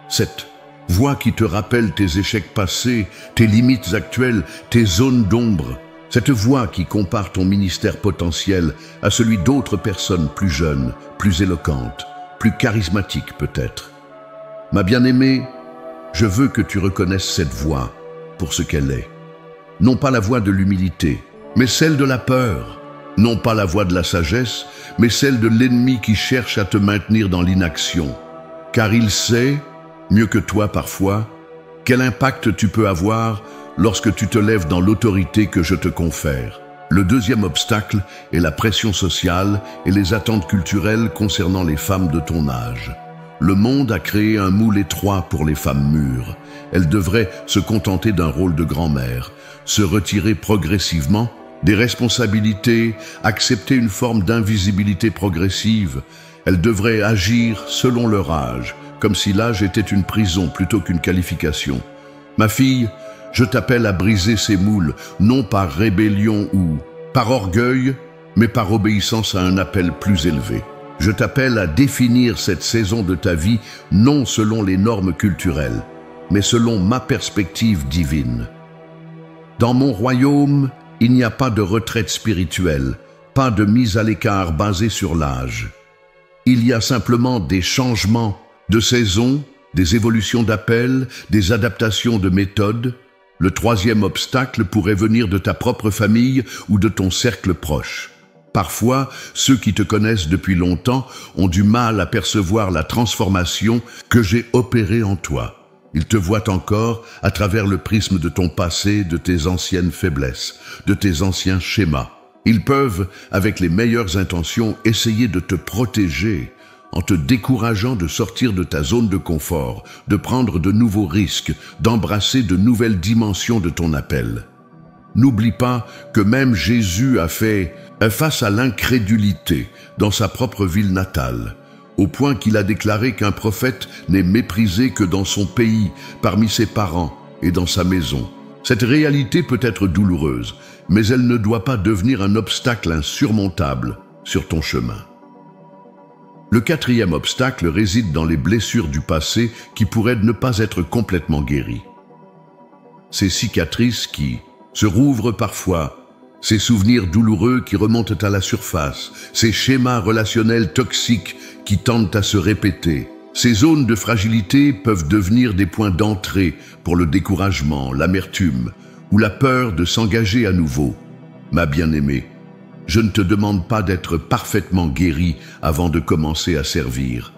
Cette voix qui te rappelle tes échecs passés, tes limites actuelles, tes zones d'ombre. Cette voix qui compare ton ministère potentiel à celui d'autres personnes plus jeunes, plus éloquentes, plus charismatiques peut-être. Ma bien-aimée, je veux que tu reconnaisses cette voix pour ce qu'elle est. Non pas la voix de l'humilité, mais celle de la peur. Non pas la voix de la sagesse, mais celle de l'ennemi qui cherche à te maintenir dans l'inaction. Car il sait, mieux que toi parfois, quel impact tu peux avoir lorsque tu te lèves dans l'autorité que je te confère. Le deuxième obstacle est la pression sociale et les attentes culturelles concernant les femmes de ton âge. Le monde a créé un moule étroit pour les femmes mûres. Elles devraient se contenter d'un rôle de grand-mère, se retirer progressivement des responsabilités, accepter une forme d'invisibilité progressive. Elles devraient agir selon leur âge, comme si l'âge était une prison plutôt qu'une qualification. Ma fille, Je t'appelle à briser ces moules, non par rébellion ou par orgueil, mais par obéissance à un appel plus élevé. Je t'appelle à définir cette saison de ta vie non selon les normes culturelles, mais selon ma perspective divine. Dans mon royaume, il n'y a pas de retraite spirituelle, pas de mise à l'écart basée sur l'âge. Il y a simplement des changements de saison, des évolutions d'appels, des adaptations de méthodes. Le troisième obstacle pourrait venir de ta propre famille ou de ton cercle proche. Parfois, ceux qui te connaissent depuis longtemps ont du mal à percevoir la transformation que j'ai opérée en toi. Ils te voient encore à travers le prisme de ton passé, de tes anciennes faiblesses, de tes anciens schémas. Ils peuvent, avec les meilleures intentions, essayer de te protéger en te décourageant de sortir de ta zone de confort, de prendre de nouveaux risques, d'embrasser de nouvelles dimensions de ton appel. N'oublie pas que même Jésus a fait face à l'incrédulité dans sa propre ville natale, au point qu'il a déclaré qu'un prophète n'est méprisé que dans son pays, parmi ses parents et dans sa maison. Cette réalité peut être douloureuse, mais elle ne doit pas devenir un obstacle insurmontable sur ton chemin. Le quatrième obstacle réside dans les blessures du passé qui pourraient ne pas être complètement guéries. Ces cicatrices qui se rouvrent parfois, ces souvenirs douloureux qui remontent à la surface, ces schémas relationnels toxiques qui tendent à se répéter. Ces zones de fragilité peuvent devenir des points d'entrée pour le découragement, l'amertume ou la peur de s'engager à nouveau. Ma bien-aimée, je ne te demande pas d'être parfaitement guéri avant de commencer à servir.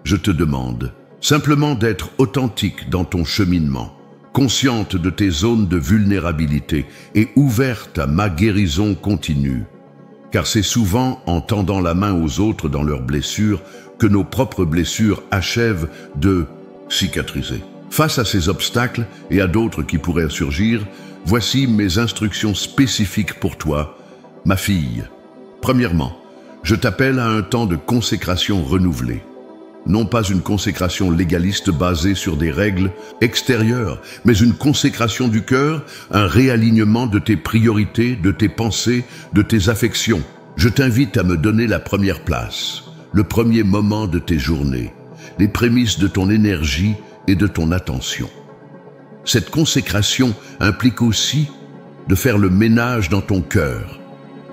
Je te demande simplement d'être authentique dans ton cheminement, consciente de tes zones de vulnérabilité et ouverte à ma guérison continue. Car c'est souvent en tendant la main aux autres dans leurs blessures que nos propres blessures achèvent de cicatriser. Face à ces obstacles et à d'autres qui pourraient surgir, voici mes instructions spécifiques pour toi, ma fille. Premièrement, je t'appelle à un temps de consécration renouvelée. Non pas une consécration légaliste basée sur des règles extérieures, mais une consécration du cœur, un réalignement de tes priorités, de tes pensées, de tes affections. Je t'invite à me donner la première place, le premier moment de tes journées, les prémices de ton énergie et de ton attention. Cette consécration implique aussi de faire le ménage dans ton cœur,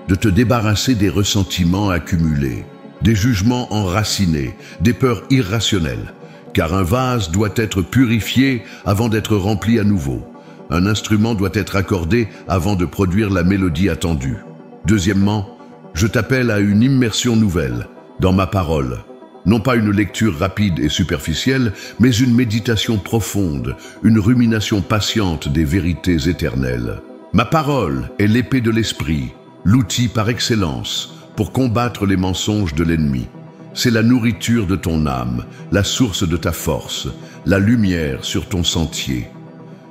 de te débarrasser des ressentiments accumulés, des jugements enracinés, des peurs irrationnelles, car un vase doit être purifié avant d'être rempli à nouveau. Un instrument doit être accordé avant de produire la mélodie attendue. Deuxièmement, je t'appelle à une immersion nouvelle dans ma parole. Non pas une lecture rapide et superficielle, mais une méditation profonde, une rumination patiente des vérités éternelles. Ma parole est l'épée de l'esprit, l'outil par excellence pour combattre les mensonges de l'ennemi. C'est la nourriture de ton âme, la source de ta force, la lumière sur ton sentier.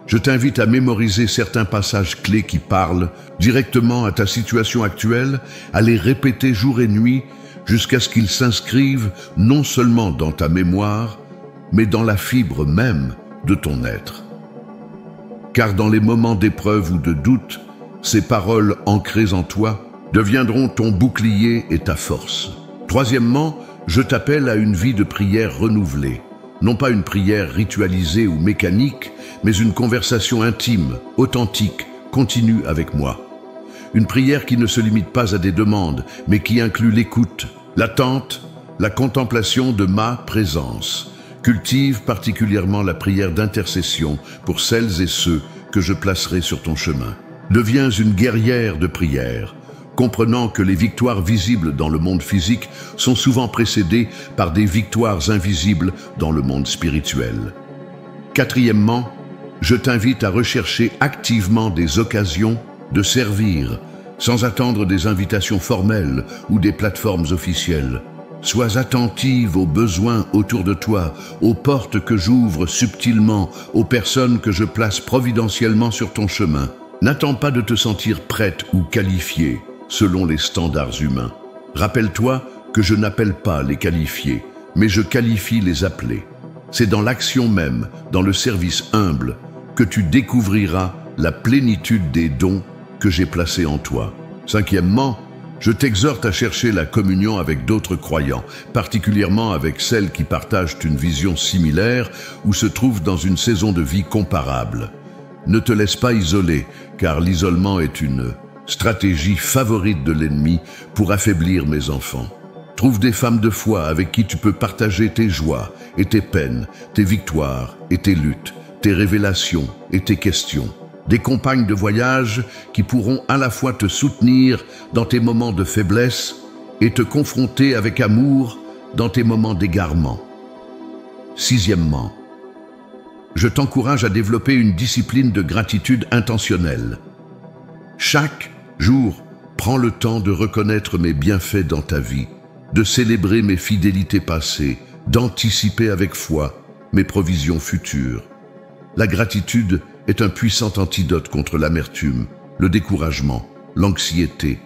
Je t'invite à mémoriser certains passages clés qui parlent directement à ta situation actuelle, à les répéter jour et nuit jusqu'à ce qu'ils s'inscrivent non seulement dans ta mémoire, mais dans la fibre même de ton être. Car dans les moments d'épreuve ou de doute, ces paroles ancrées en toi deviendront ton bouclier et ta force. Troisièmement, je t'appelle à une vie de prière renouvelée. Non pas une prière ritualisée ou mécanique, mais une conversation intime, authentique, continue avec moi. Une prière qui ne se limite pas à des demandes, mais qui inclut l'écoute, l'attente, la contemplation de ma présence. Cultive particulièrement la prière d'intercession pour celles et ceux que je placerai sur ton chemin. Deviens une guerrière de prière, comprenant que les victoires visibles dans le monde physique sont souvent précédées par des victoires invisibles dans le monde spirituel. Quatrièmement, je t'invite à rechercher activement des occasions de servir, sans attendre des invitations formelles ou des plateformes officielles. Sois attentive aux besoins autour de toi, aux portes que j'ouvre subtilement, aux personnes que je place providentiellement sur ton chemin. N'attends pas de te sentir prête ou qualifiée selon les standards humains. Rappelle-toi que je n'appelle pas les qualifiés, mais je qualifie les appelés. C'est dans l'action même, dans le service humble, que tu découvriras la plénitude des dons que j'ai placés en toi. Cinquièmement, je t'exhorte à chercher la communion avec d'autres croyants, particulièrement avec celles qui partagent une vision similaire ou se trouvent dans une saison de vie comparable. Ne te laisse pas isoler, car l'isolement est une stratégie favorite de l'ennemi pour affaiblir mes enfants. Trouve des femmes de foi avec qui tu peux partager tes joies et tes peines, tes victoires et tes luttes, tes révélations et tes questions. Des compagnes de voyage qui pourront à la fois te soutenir dans tes moments de faiblesse et te confronter avec amour dans tes moments d'égarement. Sixièmement, je t'encourage à développer une discipline de gratitude intentionnelle. Chaque jour, prends le temps de reconnaître mes bienfaits dans ta vie, de célébrer mes fidélités passées, d'anticiper avec foi mes provisions futures. La gratitude est un puissant antidote contre l'amertume, le découragement, l'anxiété.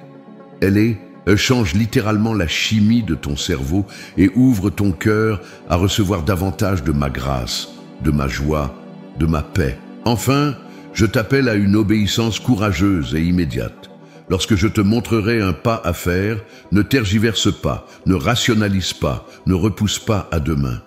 Elle change littéralement la chimie de ton cerveau et ouvre ton cœur à recevoir davantage de ma grâce, de ma joie, de ma paix. Enfin, je t'appelle à une obéissance courageuse et immédiate. Lorsque je te montrerai un pas à faire, ne tergiverse pas, ne rationalise pas, ne repousse pas à demain.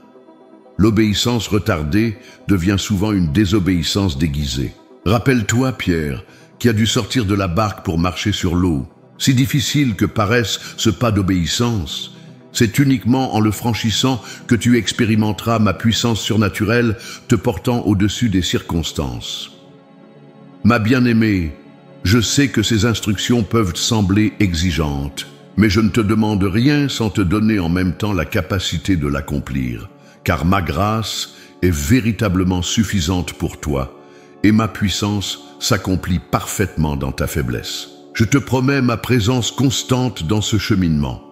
L'obéissance retardée devient souvent une désobéissance déguisée. Rappelle-toi, Pierre, qui a dû sortir de la barque pour marcher sur l'eau. Si difficile que paraisse ce pas d'obéissance, c'est uniquement en le franchissant que tu expérimenteras ma puissance surnaturelle te portant au-dessus des circonstances. Ma bien-aimée, je sais que ces instructions peuvent sembler exigeantes, mais je ne te demande rien sans te donner en même temps la capacité de l'accomplir. Car ma grâce est véritablement suffisante pour toi et ma puissance s'accomplit parfaitement dans ta faiblesse. Je te promets ma présence constante dans ce cheminement.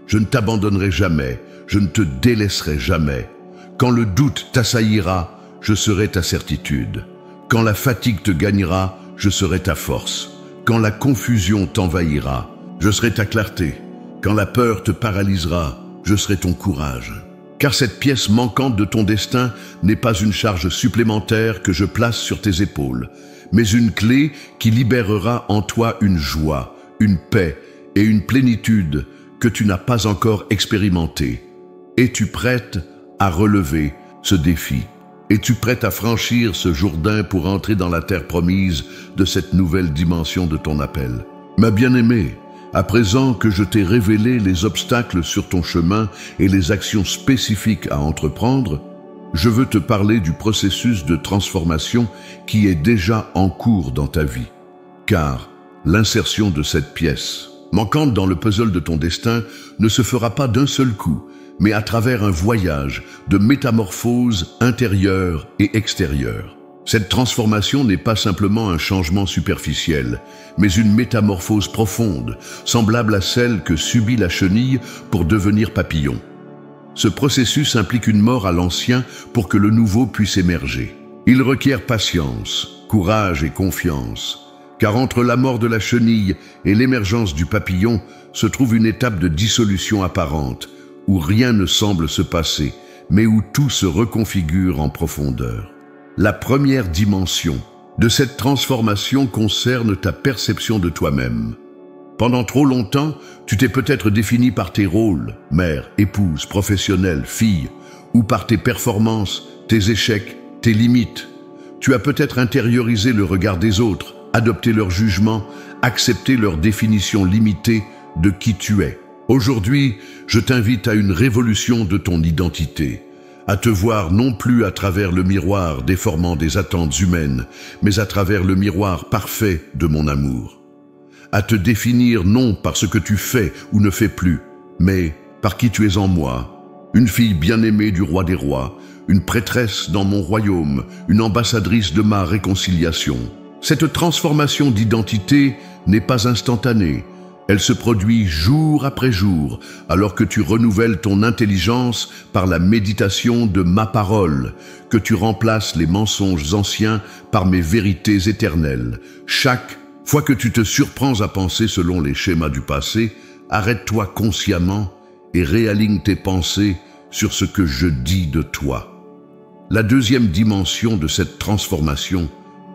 Je ne t'abandonnerai jamais, je ne te délaisserai jamais. Quand le doute t'assaillira, je serai ta certitude. Quand la fatigue te gagnera, je serai ta force. Quand la confusion t'envahira, je serai ta clarté. Quand la peur te paralysera, je serai ton courage. Car cette pièce manquante de ton destin n'est pas une charge supplémentaire que je place sur tes épaules, mais une clé qui libérera en toi une joie, une paix et une plénitude que tu n'as pas encore expérimentée. Es-tu prête à relever ce défi? Es-tu prête à franchir ce Jourdain pour entrer dans la terre promise de cette nouvelle dimension de ton appel? Ma bien-aimée, à présent que je t'ai révélé les obstacles sur ton chemin et les actions spécifiques à entreprendre, je veux te parler du processus de transformation qui est déjà en cours dans ta vie. Car l'insertion de cette pièce, manquante dans le puzzle de ton destin, ne se fera pas d'un seul coup, mais à travers un voyage de métamorphose intérieure et extérieure. Cette transformation n'est pas simplement un changement superficiel, mais une métamorphose profonde, semblable à celle que subit la chenille pour devenir papillon. Ce processus implique une mort à l'ancien pour que le nouveau puisse émerger. Il requiert patience, courage et confiance, car entre la mort de la chenille et l'émergence du papillon se trouve une étape de dissolution apparente, où rien ne semble se passer, mais où tout se reconfigure en profondeur. La première dimension de cette transformation concerne ta perception de toi-même. Pendant trop longtemps, tu t'es peut-être défini par tes rôles, mère, épouse, professionnelle, fille, ou par tes performances, tes échecs, tes limites. Tu as peut-être intériorisé le regard des autres, adopté leur jugement, accepté leur définition limitée de qui tu es. Aujourd'hui, je t'invite à une révolution de ton identité, à te voir non plus à travers le miroir déformant des attentes humaines, mais à travers le miroir parfait de mon amour. À te définir non par ce que tu fais ou ne fais plus, mais par qui tu es en moi, une fille bien-aimée du roi des rois, une prêtresse dans mon royaume, une ambassadrice de ma réconciliation. Cette transformation d'identité n'est pas instantanée. Elle se produit jour après jour, alors que tu renouvelles ton intelligence par la méditation de ma parole, que tu remplaces les mensonges anciens par mes vérités éternelles. Chaque fois que tu te surprends à penser selon les schémas du passé, arrête-toi consciemment et réaligne tes pensées sur ce que je dis de toi. La deuxième dimension de cette transformation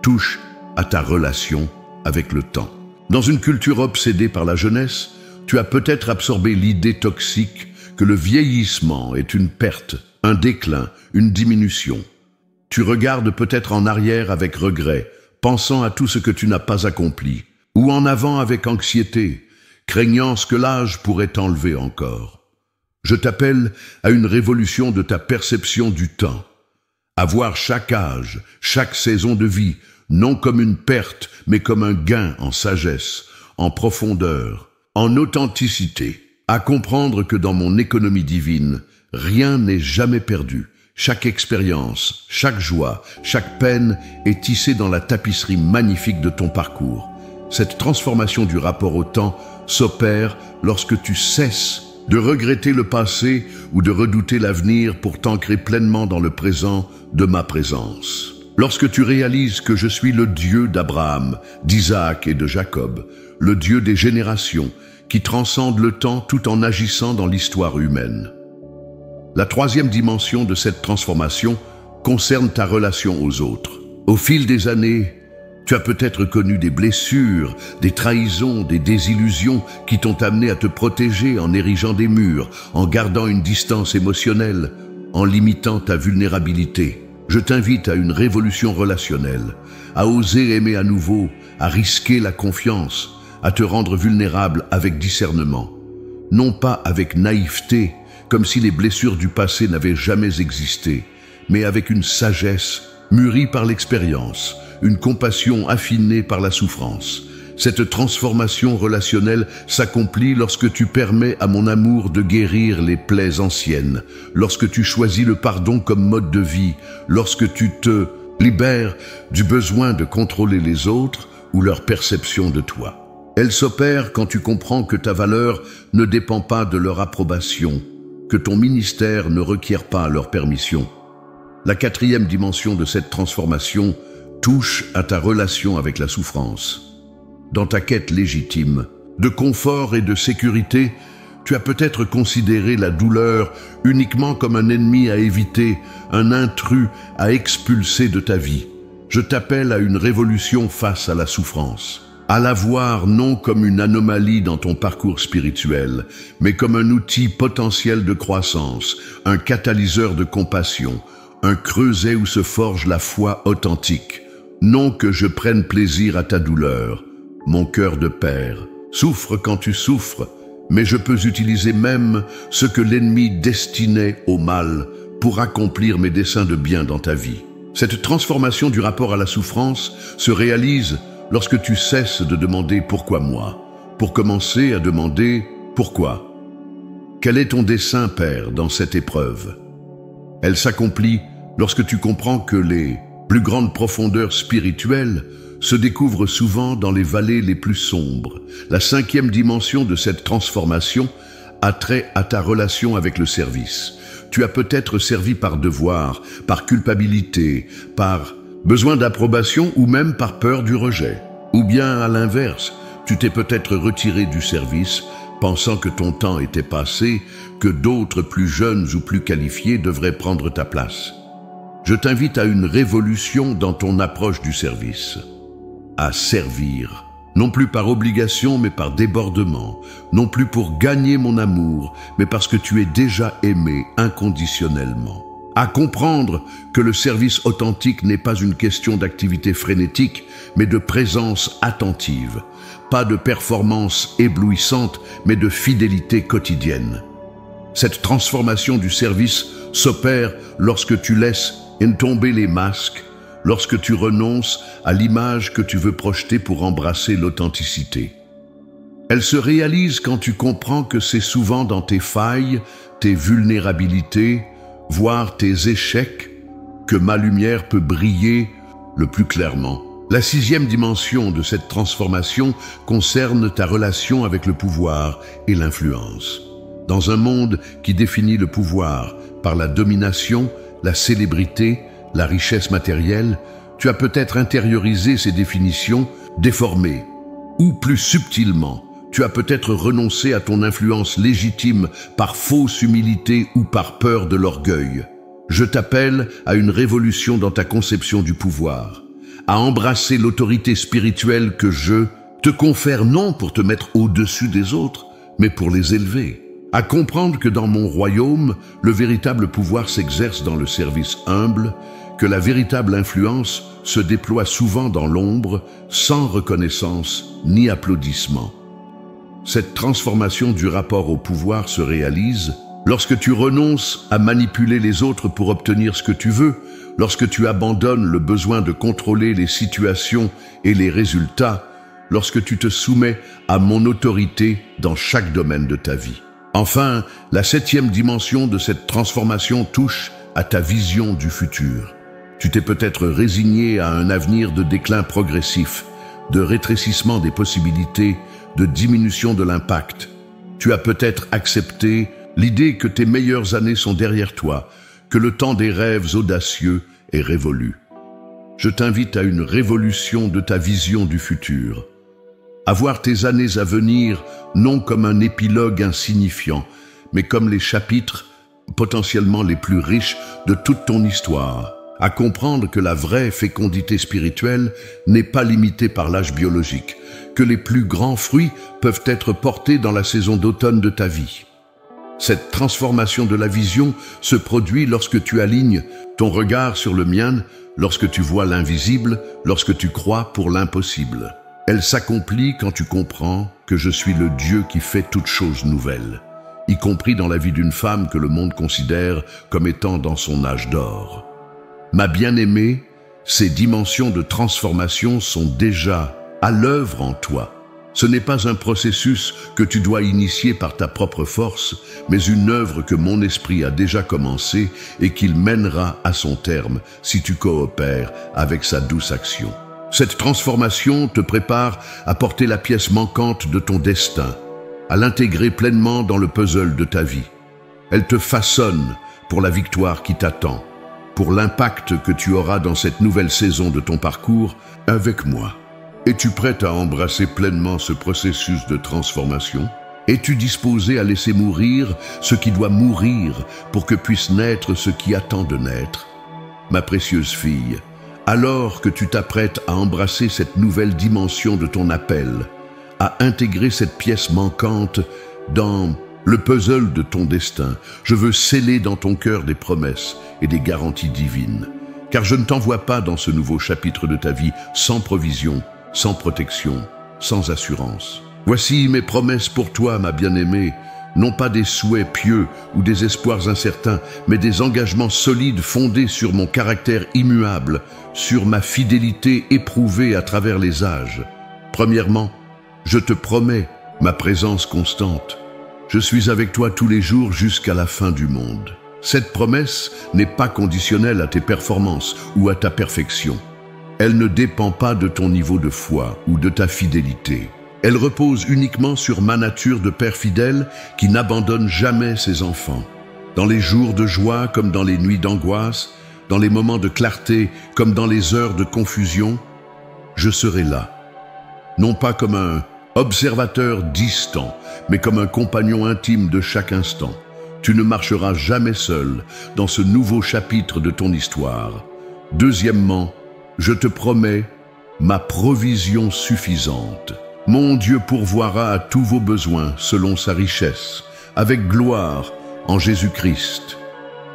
touche à ta relation avec le temps. Dans une culture obsédée par la jeunesse, tu as peut-être absorbé l'idée toxique que le vieillissement est une perte, un déclin, une diminution. Tu regardes peut-être en arrière avec regret, pensant à tout ce que tu n'as pas accompli, ou en avant avec anxiété, craignant ce que l'âge pourrait t'enlever encore. Je t'appelle à une révolution de ta perception du temps, à voir chaque âge, chaque saison de vie, non comme une perte, mais comme un gain en sagesse, en profondeur, en authenticité, à comprendre que dans mon économie divine, rien n'est jamais perdu. Chaque expérience, chaque joie, chaque peine est tissée dans la tapisserie magnifique de ton parcours. Cette transformation du rapport au temps s'opère lorsque tu cesses de regretter le passé ou de redouter l'avenir pour t'ancrer pleinement dans le présent de ma présence. Lorsque tu réalises que je suis le Dieu d'Abraham, d'Isaac et de Jacob, le Dieu des générations, qui transcende le temps tout en agissant dans l'histoire humaine. La troisième dimension de cette transformation concerne ta relation aux autres. Au fil des années, tu as peut-être connu des blessures, des trahisons, des désillusions qui t'ont amené à te protéger en érigeant des murs, en gardant une distance émotionnelle, en limitant ta vulnérabilité. Je t'invite à une révolution relationnelle, à oser aimer à nouveau, à risquer la confiance, à te rendre vulnérable avec discernement. Non pas avec naïveté, comme si les blessures du passé n'avaient jamais existé, mais avec une sagesse mûrie par l'expérience, une compassion affinée par la souffrance. Cette transformation relationnelle s'accomplit lorsque tu permets à mon amour de guérir les plaies anciennes, lorsque tu choisis le pardon comme mode de vie, lorsque tu te libères du besoin de contrôler les autres ou leur perception de toi. Elle s'opère quand tu comprends que ta valeur ne dépend pas de leur approbation, que ton ministère ne requiert pas leur permission. La quatrième dimension de cette transformation touche à ta relation avec la souffrance. Dans ta quête légitime de confort et de sécurité, tu as peut-être considéré la douleur uniquement comme un ennemi à éviter, un intrus à expulser de ta vie. Je t'appelle à une révolution face à la souffrance, à la voir non comme une anomalie dans ton parcours spirituel, mais comme un outil potentiel de croissance, un catalyseur de compassion, un creuset où se forge la foi authentique. Non que je prenne plaisir à ta douleur, mon cœur de père souffre quand tu souffres, mais je peux utiliser même ce que l'ennemi destinait au mal pour accomplir mes desseins de bien dans ta vie. Cette transformation du rapport à la souffrance se réalise lorsque tu cesses de demander « pourquoi moi ?», pour commencer à demander « pourquoi ?» Quel est ton dessein, Père, dans cette épreuve? Elle s'accomplit lorsque tu comprends que les plus grandes profondeurs spirituelles se découvrent souvent dans les vallées les plus sombres. La cinquième dimension de cette transformation a trait à ta relation avec le service. Tu as peut-être servi par devoir, par culpabilité, par besoin d'approbation ou même par peur du rejet. Ou bien à l'inverse, tu t'es peut-être retiré du service, pensant que ton temps était passé, que d'autres plus jeunes ou plus qualifiés devraient prendre ta place. Je t'invite à une révolution dans ton approche du service. À servir, non plus par obligation mais par débordement, non plus pour gagner mon amour, mais parce que tu es déjà aimé inconditionnellement. À comprendre que le service authentique n'est pas une question d'activité frénétique, mais de présence attentive, pas de performance éblouissante, mais de fidélité quotidienne. Cette transformation du service s'opère lorsque tu laisses tomber les masques, lorsque tu renonces à l'image que tu veux projeter pour embrasser l'authenticité. Elle se réalise quand tu comprends que c'est souvent dans tes failles, tes vulnérabilités, voire tes échecs, que ma lumière peut briller le plus clairement. La sixième dimension de cette transformation concerne ta relation avec le pouvoir et l'influence. Dans un monde qui définit le pouvoir par la domination, la célébrité, la richesse matérielle, tu as peut-être intériorisé ces définitions déformées. Ou plus subtilement, tu as peut-être renoncé à ton influence légitime par fausse humilité ou par peur de l'orgueil. Je t'appelle à une révolution dans ta conception du pouvoir, à embrasser l'autorité spirituelle que je te confère non pour te mettre au-dessus des autres, mais pour les élever, à comprendre que dans mon royaume, le véritable pouvoir s'exerce dans le service humble, que la véritable influence se déploie souvent dans l'ombre, sans reconnaissance ni applaudissement. Cette transformation du rapport au pouvoir se réalise lorsque tu renonces à manipuler les autres pour obtenir ce que tu veux, lorsque tu abandonnes le besoin de contrôler les situations et les résultats, lorsque tu te soumets à mon autorité dans chaque domaine de ta vie. Enfin, la 7e dimension de cette transformation touche à ta vision du futur. Tu t'es peut-être résigné à un avenir de déclin progressif, de rétrécissement des possibilités, de diminution de l'impact. Tu as peut-être accepté l'idée que tes meilleures années sont derrière toi, que le temps des rêves audacieux est révolu. Je t'invite à une révolution de ta vision du futur. À voir tes années à venir non comme un épilogue insignifiant, mais comme les chapitres potentiellement les plus riches de toute ton histoire. À comprendre que la vraie fécondité spirituelle n'est pas limitée par l'âge biologique, que les plus grands fruits peuvent être portés dans la saison d'automne de ta vie. Cette transformation de la vision se produit lorsque tu alignes ton regard sur le mien, lorsque tu vois l'invisible, lorsque tu crois pour l'impossible. Elle s'accomplit quand tu comprends que je suis le Dieu qui fait toutes choses nouvelles, y compris dans la vie d'une femme que le monde considère comme étant dans son âge d'or. Ma bien-aimée, ces dimensions de transformation sont déjà à l'œuvre en toi. Ce n'est pas un processus que tu dois initier par ta propre force, mais une œuvre que mon esprit a déjà commencé et qu'il mènera à son terme si tu coopères avec sa douce action. Cette transformation te prépare à porter la pièce manquante de ton destin, à l'intégrer pleinement dans le puzzle de ta vie. Elle te façonne pour la victoire qui t'attend, pour l'impact que tu auras dans cette nouvelle saison de ton parcours avec moi. Es-tu prête à embrasser pleinement ce processus de transformation? Es-tu disposée à laisser mourir ce qui doit mourir pour que puisse naître ce qui attend de naître? Ma précieuse fille, alors que tu t'apprêtes à embrasser cette nouvelle dimension de ton appel, à intégrer cette pièce manquante dans le puzzle de ton destin, je veux sceller dans ton cœur des promesses et des garanties divines. Car je ne t'envoie pas dans ce nouveau chapitre de ta vie sans provision, sans protection, sans assurance. Voici mes promesses pour toi, ma bien-aimée, non pas des souhaits pieux ou des espoirs incertains, mais des engagements solides fondés sur mon caractère immuable, sur ma fidélité éprouvée à travers les âges. Premièrement, je te promets ma présence constante. Je suis avec toi tous les jours jusqu'à la fin du monde. Cette promesse n'est pas conditionnelle à tes performances ou à ta perfection. Elle ne dépend pas de ton niveau de foi ou de ta fidélité. Elle repose uniquement sur ma nature de père fidèle qui n'abandonne jamais ses enfants. Dans les jours de joie comme dans les nuits d'angoisse, dans les moments de clarté comme dans les heures de confusion, je serai là. Non pas comme un observateur distant, mais comme un compagnon intime de chaque instant. Tu ne marcheras jamais seul dans ce nouveau chapitre de ton histoire. Deuxièmement, je te promets ma provision suffisante. Mon Dieu pourvoira à tous vos besoins selon sa richesse, avec gloire en Jésus-Christ.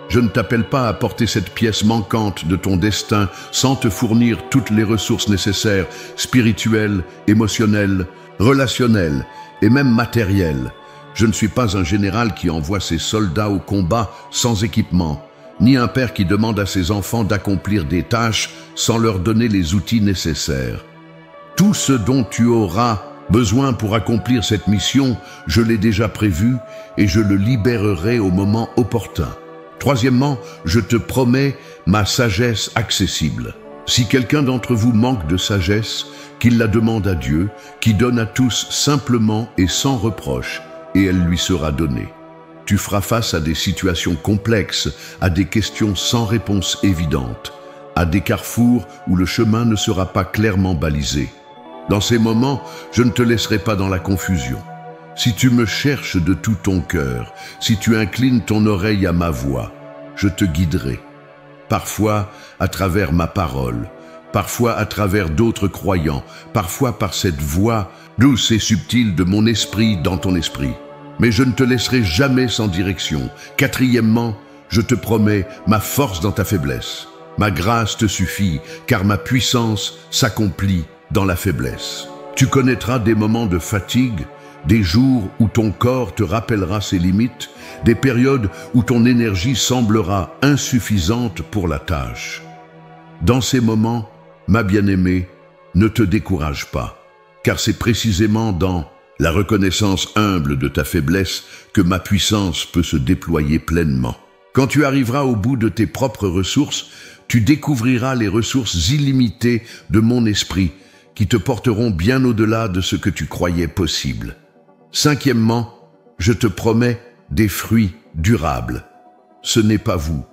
Je ne t'appelle pas à porter cette pièce manquante de ton destin sans te fournir toutes les ressources nécessaires, spirituelles, émotionnelles, relationnelles et même matérielles. Je ne suis pas un général qui envoie ses soldats au combat sans équipement, ni un père qui demande à ses enfants d'accomplir des tâches sans leur donner les outils nécessaires. Tout ce dont tu auras besoin pour accomplir cette mission, je l'ai déjà prévu et je le libérerai au moment opportun. Troisièmement, je te promets ma sagesse accessible. Si quelqu'un d'entre vous manque de sagesse, qu'il la demande à Dieu, qui donne à tous simplement et sans reproche, et elle lui sera donnée. Tu feras face à des situations complexes, à des questions sans réponse évidente, à des carrefours où le chemin ne sera pas clairement balisé. Dans ces moments, je ne te laisserai pas dans la confusion. Si tu me cherches de tout ton cœur, si tu inclines ton oreille à ma voix, je te guiderai. Parfois à travers ma parole, parfois à travers d'autres croyants, parfois par cette voix douce et subtile de mon esprit dans ton esprit. Mais je ne te laisserai jamais sans direction. Quatrièmement, je te promets ma force dans ta faiblesse. Ma grâce te suffit, car ma puissance s'accomplit dans la faiblesse. Tu connaîtras des moments de fatigue, des jours où ton corps te rappellera ses limites, des périodes où ton énergie semblera insuffisante pour la tâche. Dans ces moments, ma bien-aimée, ne te décourage pas, car c'est précisément dans la reconnaissance humble de ta faiblesse que ma puissance peut se déployer pleinement. Quand tu arriveras au bout de tes propres ressources, tu découvriras les ressources illimitées de mon esprit qui te porteront bien au-delà de ce que tu croyais possible. Cinquièmement, je te promets des fruits durables. Ce n'est pas vous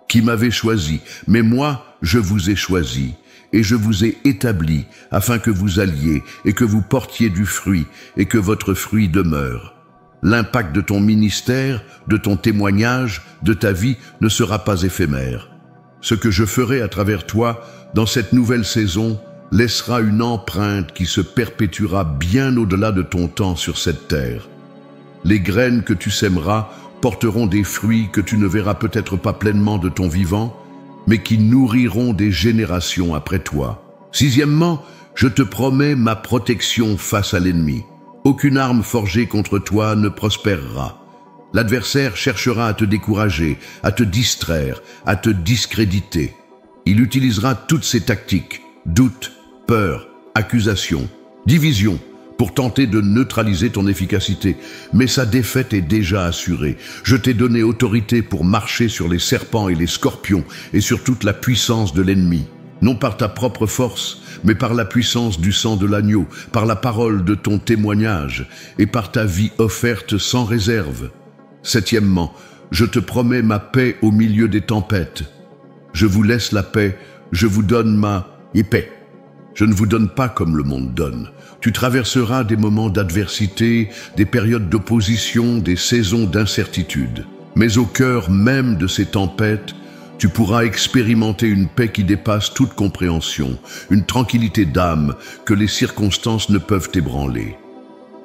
qui m'avez choisi, mais moi, je vous ai choisi et je vous ai établi afin que vous alliez et que vous portiez du fruit et que votre fruit demeure. L'impact de ton ministère, de ton témoignage, de ta vie ne sera pas éphémère. Ce que je ferai à travers toi dans cette nouvelle saison laissera une empreinte qui se perpétuera bien au-delà de ton temps sur cette terre. Les graines que tu sèmeras porteront des fruits que tu ne verras peut-être pas pleinement de ton vivant, mais qui nourriront des générations après toi. Sixièmement, je te promets ma protection face à l'ennemi. Aucune arme forgée contre toi ne prospérera. L'adversaire cherchera à te décourager, à te distraire, à te discréditer. Il utilisera toutes ses tactiques, doute, peur, accusation, division, pour tenter de neutraliser ton efficacité. Mais sa défaite est déjà assurée. Je t'ai donné autorité pour marcher sur les serpents et les scorpions et sur toute la puissance de l'ennemi. Non par ta propre force, mais par la puissance du sang de l'agneau, par la parole de ton témoignage et par ta vie offerte sans réserve. Septièmement, je te promets ma paix au milieu des tempêtes. Je vous laisse la paix, je vous donne ma paix. Je ne vous donne pas comme le monde donne. Tu traverseras des moments d'adversité, des périodes d'opposition, des saisons d'incertitude. Mais au cœur même de ces tempêtes, tu pourras expérimenter une paix qui dépasse toute compréhension, une tranquillité d'âme que les circonstances ne peuvent ébranler.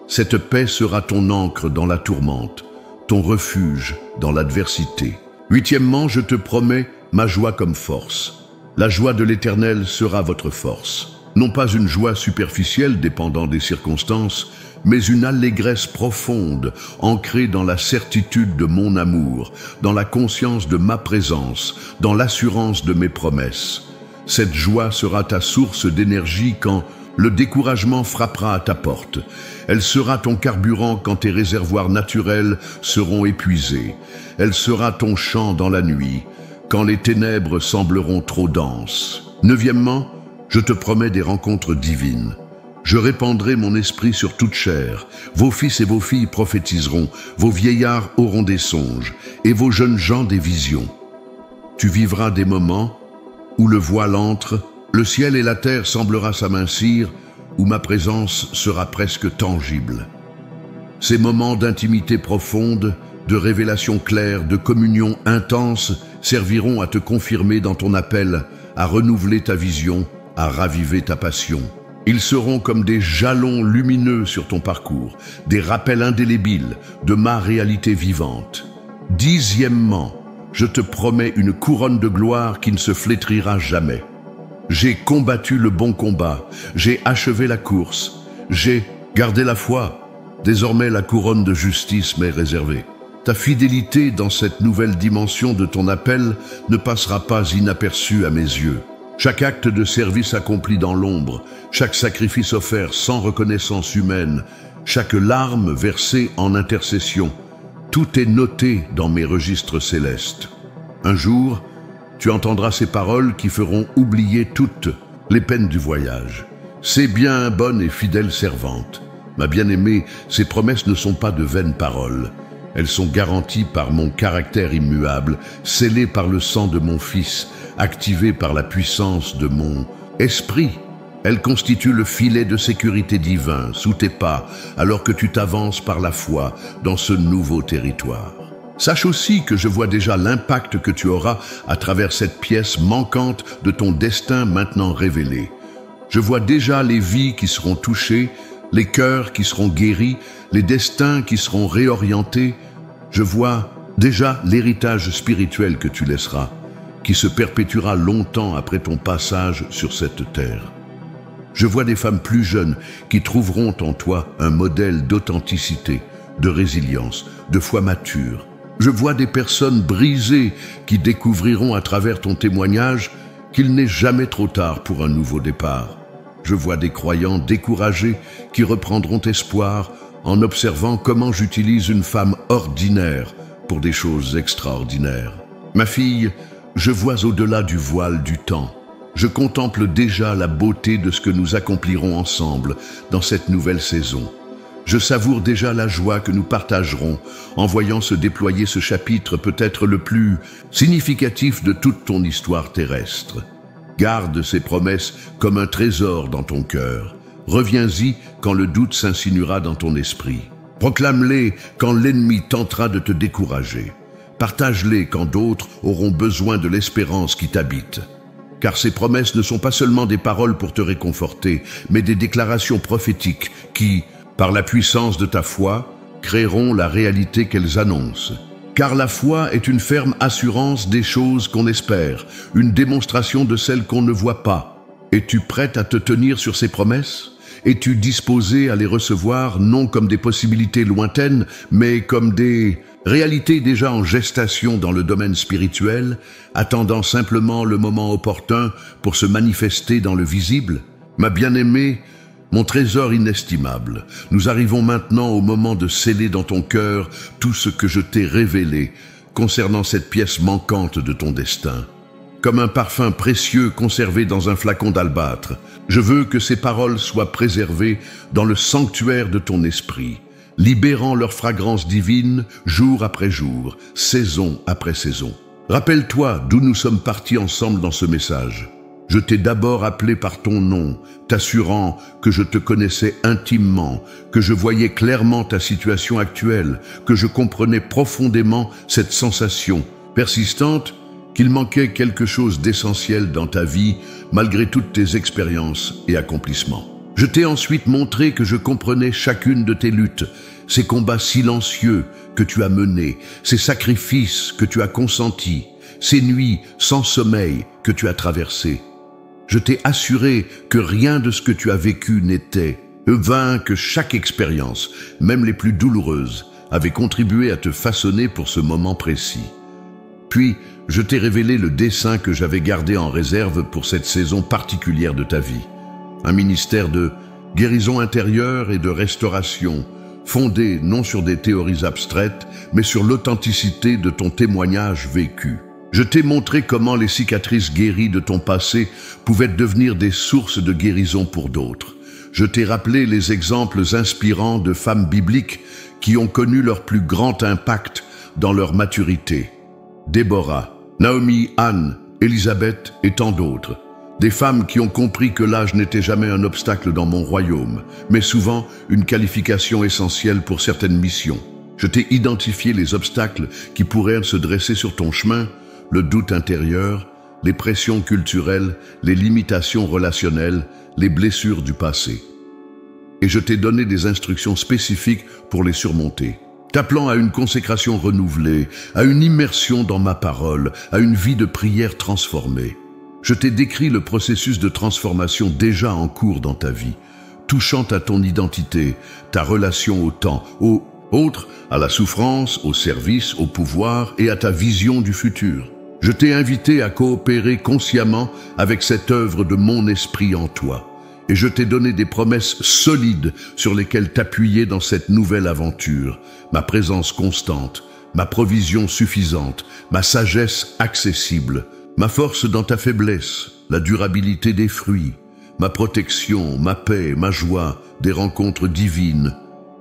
Cette paix sera ton ancre dans la tourmente, ton refuge dans l'adversité. Huitièmement, je te promets ma joie comme force. La joie de l'Éternel sera votre force. Non pas une joie superficielle dépendant des circonstances, mais une allégresse profonde, ancrée dans la certitude de mon amour, dans la conscience de ma présence, dans l'assurance de mes promesses. Cette joie sera ta source d'énergie quand le découragement frappera à ta porte. Elle sera ton carburant quand tes réservoirs naturels seront épuisés. Elle sera ton chant dans la nuit, quand les ténèbres sembleront trop denses. Neuvièmement, je te promets des rencontres divines. Je répandrai mon esprit sur toute chair. Vos fils et vos filles prophétiseront, vos vieillards auront des songes, et vos jeunes gens des visions. Tu vivras des moments où le voile entre, le ciel et la terre semblera s'amincir, où ma présence sera presque tangible. Ces moments d'intimité profonde, de révélation claire, de communion intense serviront à te confirmer dans ton appel, à renouveler ta vision, à raviver ta passion. Ils seront comme des jalons lumineux sur ton parcours, des rappels indélébiles de ma réalité vivante. Dixièmement, je te promets une couronne de gloire qui ne se flétrira jamais. J'ai combattu le bon combat, j'ai achevé la course, j'ai gardé la foi. Désormais la couronne de justice m'est réservée. Ta fidélité dans cette nouvelle dimension de ton appel ne passera pas inaperçue à mes yeux. Chaque acte de service accompli dans l'ombre, chaque sacrifice offert sans reconnaissance humaine, chaque larme versée en intercession, tout est noté dans mes registres célestes. Un jour, tu entendras ces paroles qui feront oublier toutes les peines du voyage. C'est bien, bonne et fidèle servante. Ma bien-aimée, ces promesses ne sont pas de vaines paroles. Elles sont garanties par mon caractère immuable, scellées par le sang de mon Fils, activées par la puissance de mon esprit. Elles constituent le filet de sécurité divin sous tes pas, alors que tu t'avances par la foi dans ce nouveau territoire. Sache aussi que je vois déjà l'impact que tu auras à travers cette pièce manquante de ton destin maintenant révélé. Je vois déjà les vies qui seront touchées, les cœurs qui seront guéris, les destins qui seront réorientés. Je vois déjà l'héritage spirituel que tu laisseras, qui se perpétuera longtemps après ton passage sur cette terre. Je vois des femmes plus jeunes qui trouveront en toi un modèle d'authenticité, de résilience, de foi mature. Je vois des personnes brisées qui découvriront à travers ton témoignage qu'il n'est jamais trop tard pour un nouveau départ. Je vois des croyants découragés qui reprendront espoir en observant comment j'utilise une femme ordinaire pour des choses extraordinaires. Ma fille, je vois au-delà du voile du temps. Je contemple déjà la beauté de ce que nous accomplirons ensemble dans cette nouvelle saison. Je savoure déjà la joie que nous partagerons en voyant se déployer ce chapitre peut-être le plus significatif de toute ton histoire terrestre. Garde ces promesses comme un trésor dans ton cœur. Reviens-y quand le doute s'insinuera dans ton esprit. Proclame-les quand l'ennemi tentera de te décourager. Partage-les quand d'autres auront besoin de l'espérance qui t'habite. Car ces promesses ne sont pas seulement des paroles pour te réconforter, mais des déclarations prophétiques qui, par la puissance de ta foi, créeront la réalité qu'elles annoncent. Car la foi est une ferme assurance des choses qu'on espère, une démonstration de celles qu'on ne voit pas. Es-tu prête à te tenir sur ces promesses? Es-tu disposé à les recevoir non comme des possibilités lointaines, mais comme des réalités déjà en gestation dans le domaine spirituel, attendant simplement le moment opportun pour se manifester dans le visible? Ma bien-aimée, mon trésor inestimable, nous arrivons maintenant au moment de sceller dans ton cœur tout ce que je t'ai révélé concernant cette pièce manquante de ton destin. Comme un parfum précieux conservé dans un flacon d'albâtre, je veux que ces paroles soient préservées dans le sanctuaire de ton esprit, libérant leur fragrance divine jour après jour, saison après saison. Rappelle-toi d'où nous sommes partis ensemble dans ce message. Je t'ai d'abord appelé par ton nom, t'assurant que je te connaissais intimement, que je voyais clairement ta situation actuelle, que je comprenais profondément cette sensation persistante qu'il manquait quelque chose d'essentiel dans ta vie malgré toutes tes expériences et accomplissements. Je t'ai ensuite montré que je comprenais chacune de tes luttes, ces combats silencieux que tu as menés, ces sacrifices que tu as consentis, ces nuits sans sommeil que tu as traversées. Je t'ai assuré que rien de ce que tu as vécu n'était vain, que chaque expérience, même les plus douloureuses, avait contribué à te façonner pour ce moment précis. Puis, je t'ai révélé le dessein que j'avais gardé en réserve pour cette saison particulière de ta vie. Un ministère de guérison intérieure et de restauration, fondé non sur des théories abstraites, mais sur l'authenticité de ton témoignage vécu. Je t'ai montré comment les cicatrices guéries de ton passé pouvaient devenir des sources de guérison pour d'autres. Je t'ai rappelé les exemples inspirants de femmes bibliques qui ont connu leur plus grand impact dans leur maturité. Déborah, Naomi, Anne, Élisabeth et tant d'autres. Des femmes qui ont compris que l'âge n'était jamais un obstacle dans mon royaume, mais souvent une qualification essentielle pour certaines missions. Je t'ai identifié les obstacles qui pourraient se dresser sur ton chemin, le doute intérieur, les pressions culturelles, les limitations relationnelles, les blessures du passé. Et je t'ai donné des instructions spécifiques pour les surmonter, t'appelant à une consécration renouvelée, à une immersion dans ma parole, à une vie de prière transformée. Je t'ai décrit le processus de transformation déjà en cours dans ta vie, touchant à ton identité, ta relation au temps, aux autres, à la souffrance, au service, au pouvoir et à ta vision du futur. Je t'ai invité à coopérer consciemment avec cette œuvre de mon esprit en toi. Et je t'ai donné des promesses solides sur lesquelles t'appuyer dans cette nouvelle aventure. Ma présence constante, ma provision suffisante, ma sagesse accessible, ma force dans ta faiblesse, la durabilité des fruits, ma protection, ma paix, ma joie, des rencontres divines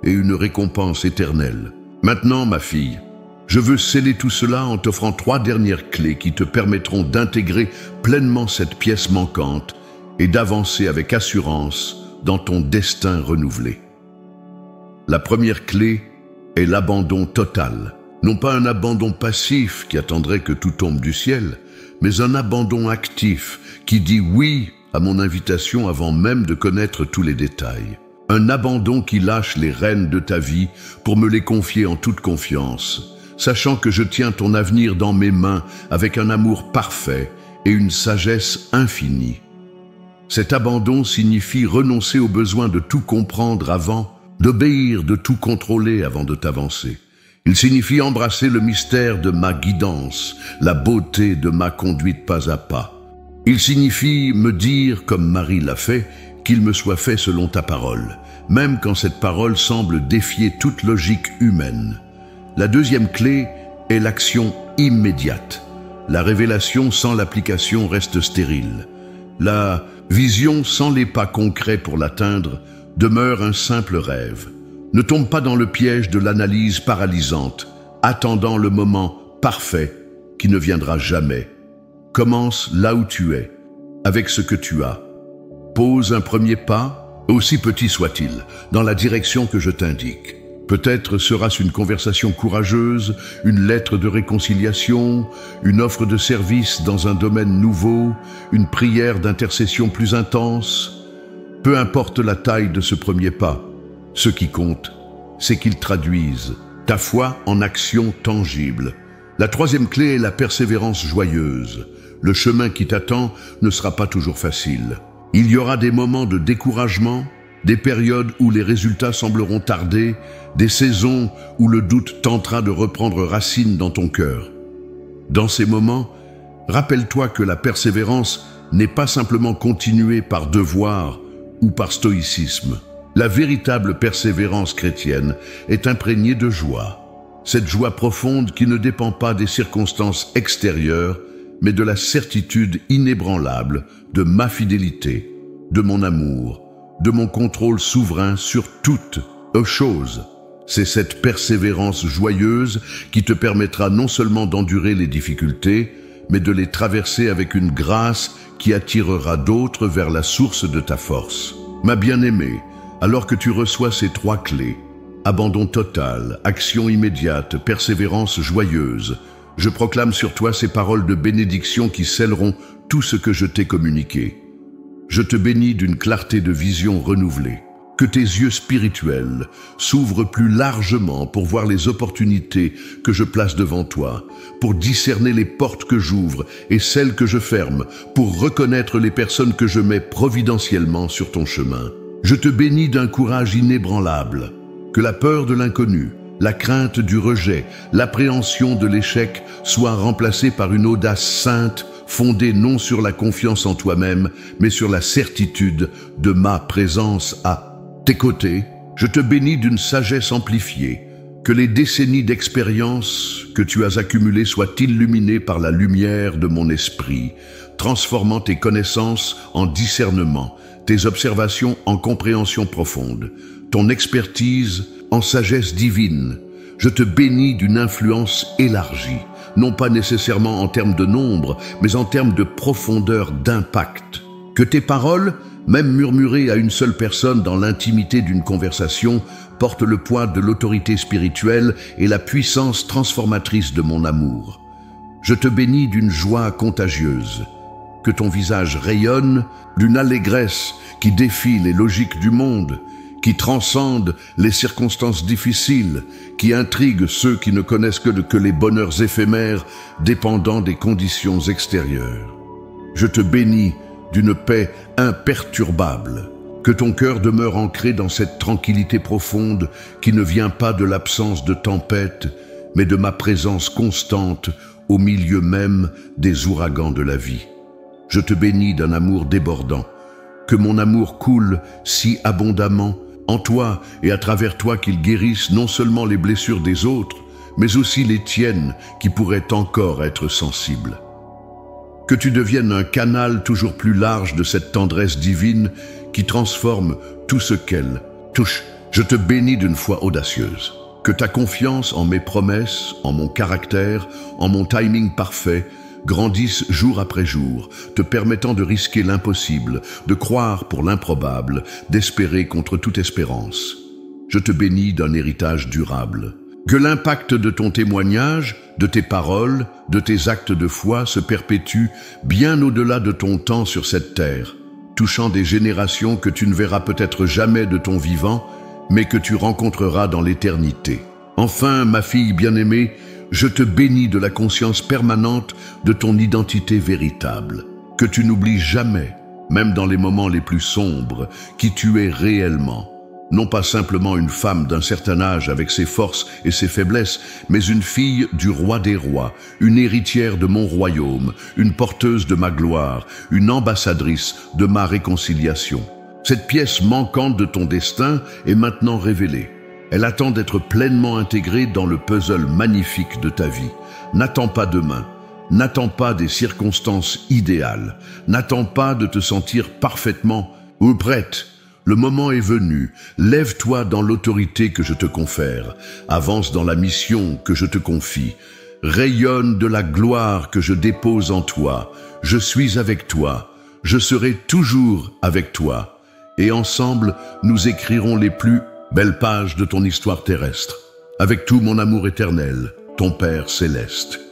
et une récompense éternelle. Maintenant, ma fille, je veux sceller tout cela en t'offrant 3 dernières clés qui te permettront d'intégrer pleinement cette pièce manquante et d'avancer avec assurance dans ton destin renouvelé. La première clé est l'abandon total. Non pas un abandon passif qui attendrait que tout tombe du ciel, mais un abandon actif qui dit oui à mon invitation avant même de connaître tous les détails. Un abandon qui lâche les rênes de ta vie pour me les confier en toute confiance, sachant que je tiens ton avenir dans mes mains avec un amour parfait et une sagesse infinie. Cet abandon signifie renoncer au besoin de tout comprendre avant, d'obéir, de tout contrôler avant de t'avancer. Il signifie embrasser le mystère de ma guidance, la beauté de ma conduite pas à pas. Il signifie me dire, comme Marie l'a fait, qu'il me soit fait selon ta parole, même quand cette parole semble défier toute logique humaine. La deuxième clé est l'action immédiate. La révélation sans l'application reste stérile. La vision sans les pas concrets pour l'atteindre demeure un simple rêve. Ne tombe pas dans le piège de l'analyse paralysante, attendant le moment parfait qui ne viendra jamais. Commence là où tu es, avec ce que tu as. Pose un premier pas, aussi petit soit-il, dans la direction que je t'indique. Peut-être sera-ce une conversation courageuse, une lettre de réconciliation, une offre de service dans un domaine nouveau, une prière d'intercession plus intense. Peu importe la taille de ce premier pas, ce qui compte, c'est qu'il traduise ta foi en action tangible. La troisième clé est la persévérance joyeuse. Le chemin qui t'attend ne sera pas toujours facile. Il y aura des moments de découragement, des périodes où les résultats sembleront tarder, des saisons où le doute tentera de reprendre racine dans ton cœur. Dans ces moments, rappelle-toi que la persévérance n'est pas simplement continuée par devoir ou par stoïcisme. La véritable persévérance chrétienne est imprégnée de joie. Cette joie profonde qui ne dépend pas des circonstances extérieures, mais de la certitude inébranlable de ma fidélité, de mon amour, de mon contrôle souverain sur toutes choses. C'est cette persévérance joyeuse qui te permettra non seulement d'endurer les difficultés, mais de les traverser avec une grâce qui attirera d'autres vers la source de ta force. Ma bien-aimée, alors que tu reçois ces trois clés, abandon total, action immédiate, persévérance joyeuse, je proclame sur toi ces paroles de bénédiction qui scelleront tout ce que je t'ai communiqué. Je te bénis d'une clarté de vision renouvelée. Que tes yeux spirituels s'ouvrent plus largement pour voir les opportunités que je place devant toi, pour discerner les portes que j'ouvre et celles que je ferme, pour reconnaître les personnes que je mets providentiellement sur ton chemin. Je te bénis d'un courage inébranlable. Que la peur de l'inconnu, la crainte du rejet, l'appréhension de l'échec soient remplacées par une audace sainte, fondée non sur la confiance en toi-même, mais sur la certitude de ma présence à tes côtés. Je te bénis d'une sagesse amplifiée. Que les décennies d'expérience que tu as accumulées soient illuminées par la lumière de mon esprit, transformant tes connaissances en discernement, tes observations en compréhension profonde, ton expertise en sagesse divine. Je te bénis d'une influence élargie, non pas nécessairement en termes de nombre, mais en termes de profondeur d'impact. Que tes paroles, même murmurées à une seule personne dans l'intimité d'une conversation, portent le poids de l'autorité spirituelle et la puissance transformatrice de mon amour. Je te bénis d'une joie contagieuse. Que ton visage rayonne d'une allégresse qui défie les logiques du monde, qui transcende les circonstances difficiles, qui intrigue ceux qui ne connaissent que les bonheurs éphémères dépendant des conditions extérieures. Je te bénis d'une paix imperturbable. Que ton cœur demeure ancré dans cette tranquillité profonde qui ne vient pas de l'absence de tempête, mais de ma présence constante au milieu même des ouragans de la vie. Je te bénis d'un amour débordant. Que mon amour coule si abondamment en toi et à travers toi qu'il guérisse non seulement les blessures des autres, mais aussi les tiennes qui pourraient encore être sensibles. Que tu deviennes un canal toujours plus large de cette tendresse divine qui transforme tout ce qu'elle touche. Je te bénis d'une foi audacieuse. Que ta confiance en mes promesses, en mon caractère, en mon timing parfait, grandisse jour après jour, te permettant de risquer l'impossible, de croire pour l'improbable, d'espérer contre toute espérance. Je te bénis d'un héritage durable. Que l'impact de ton témoignage, de tes paroles, de tes actes de foi se perpétue bien au-delà de ton temps sur cette terre, touchant des générations que tu ne verras peut-être jamais de ton vivant, mais que tu rencontreras dans l'éternité. Enfin, ma fille bien-aimée, je te bénis de la conscience permanente de ton identité véritable, que tu n'oublies jamais, même dans les moments les plus sombres, qui tu es réellement. Non pas simplement une femme d'un certain âge avec ses forces et ses faiblesses, mais une fille du roi des rois, une héritière de mon royaume, une porteuse de ma gloire, une ambassadrice de ma réconciliation. Cette pièce manquante de ton destin est maintenant révélée. Elle attend d'être pleinement intégrée dans le puzzle magnifique de ta vie. N'attends pas demain. N'attends pas des circonstances idéales. N'attends pas de te sentir parfaitement ou prête. Le moment est venu, lève-toi dans l'autorité que je te confère, avance dans la mission que je te confie, rayonne de la gloire que je dépose en toi, je suis avec toi, je serai toujours avec toi, et ensemble nous écrirons les plus belles pages de ton histoire terrestre. Avec tout mon amour éternel, ton Père céleste.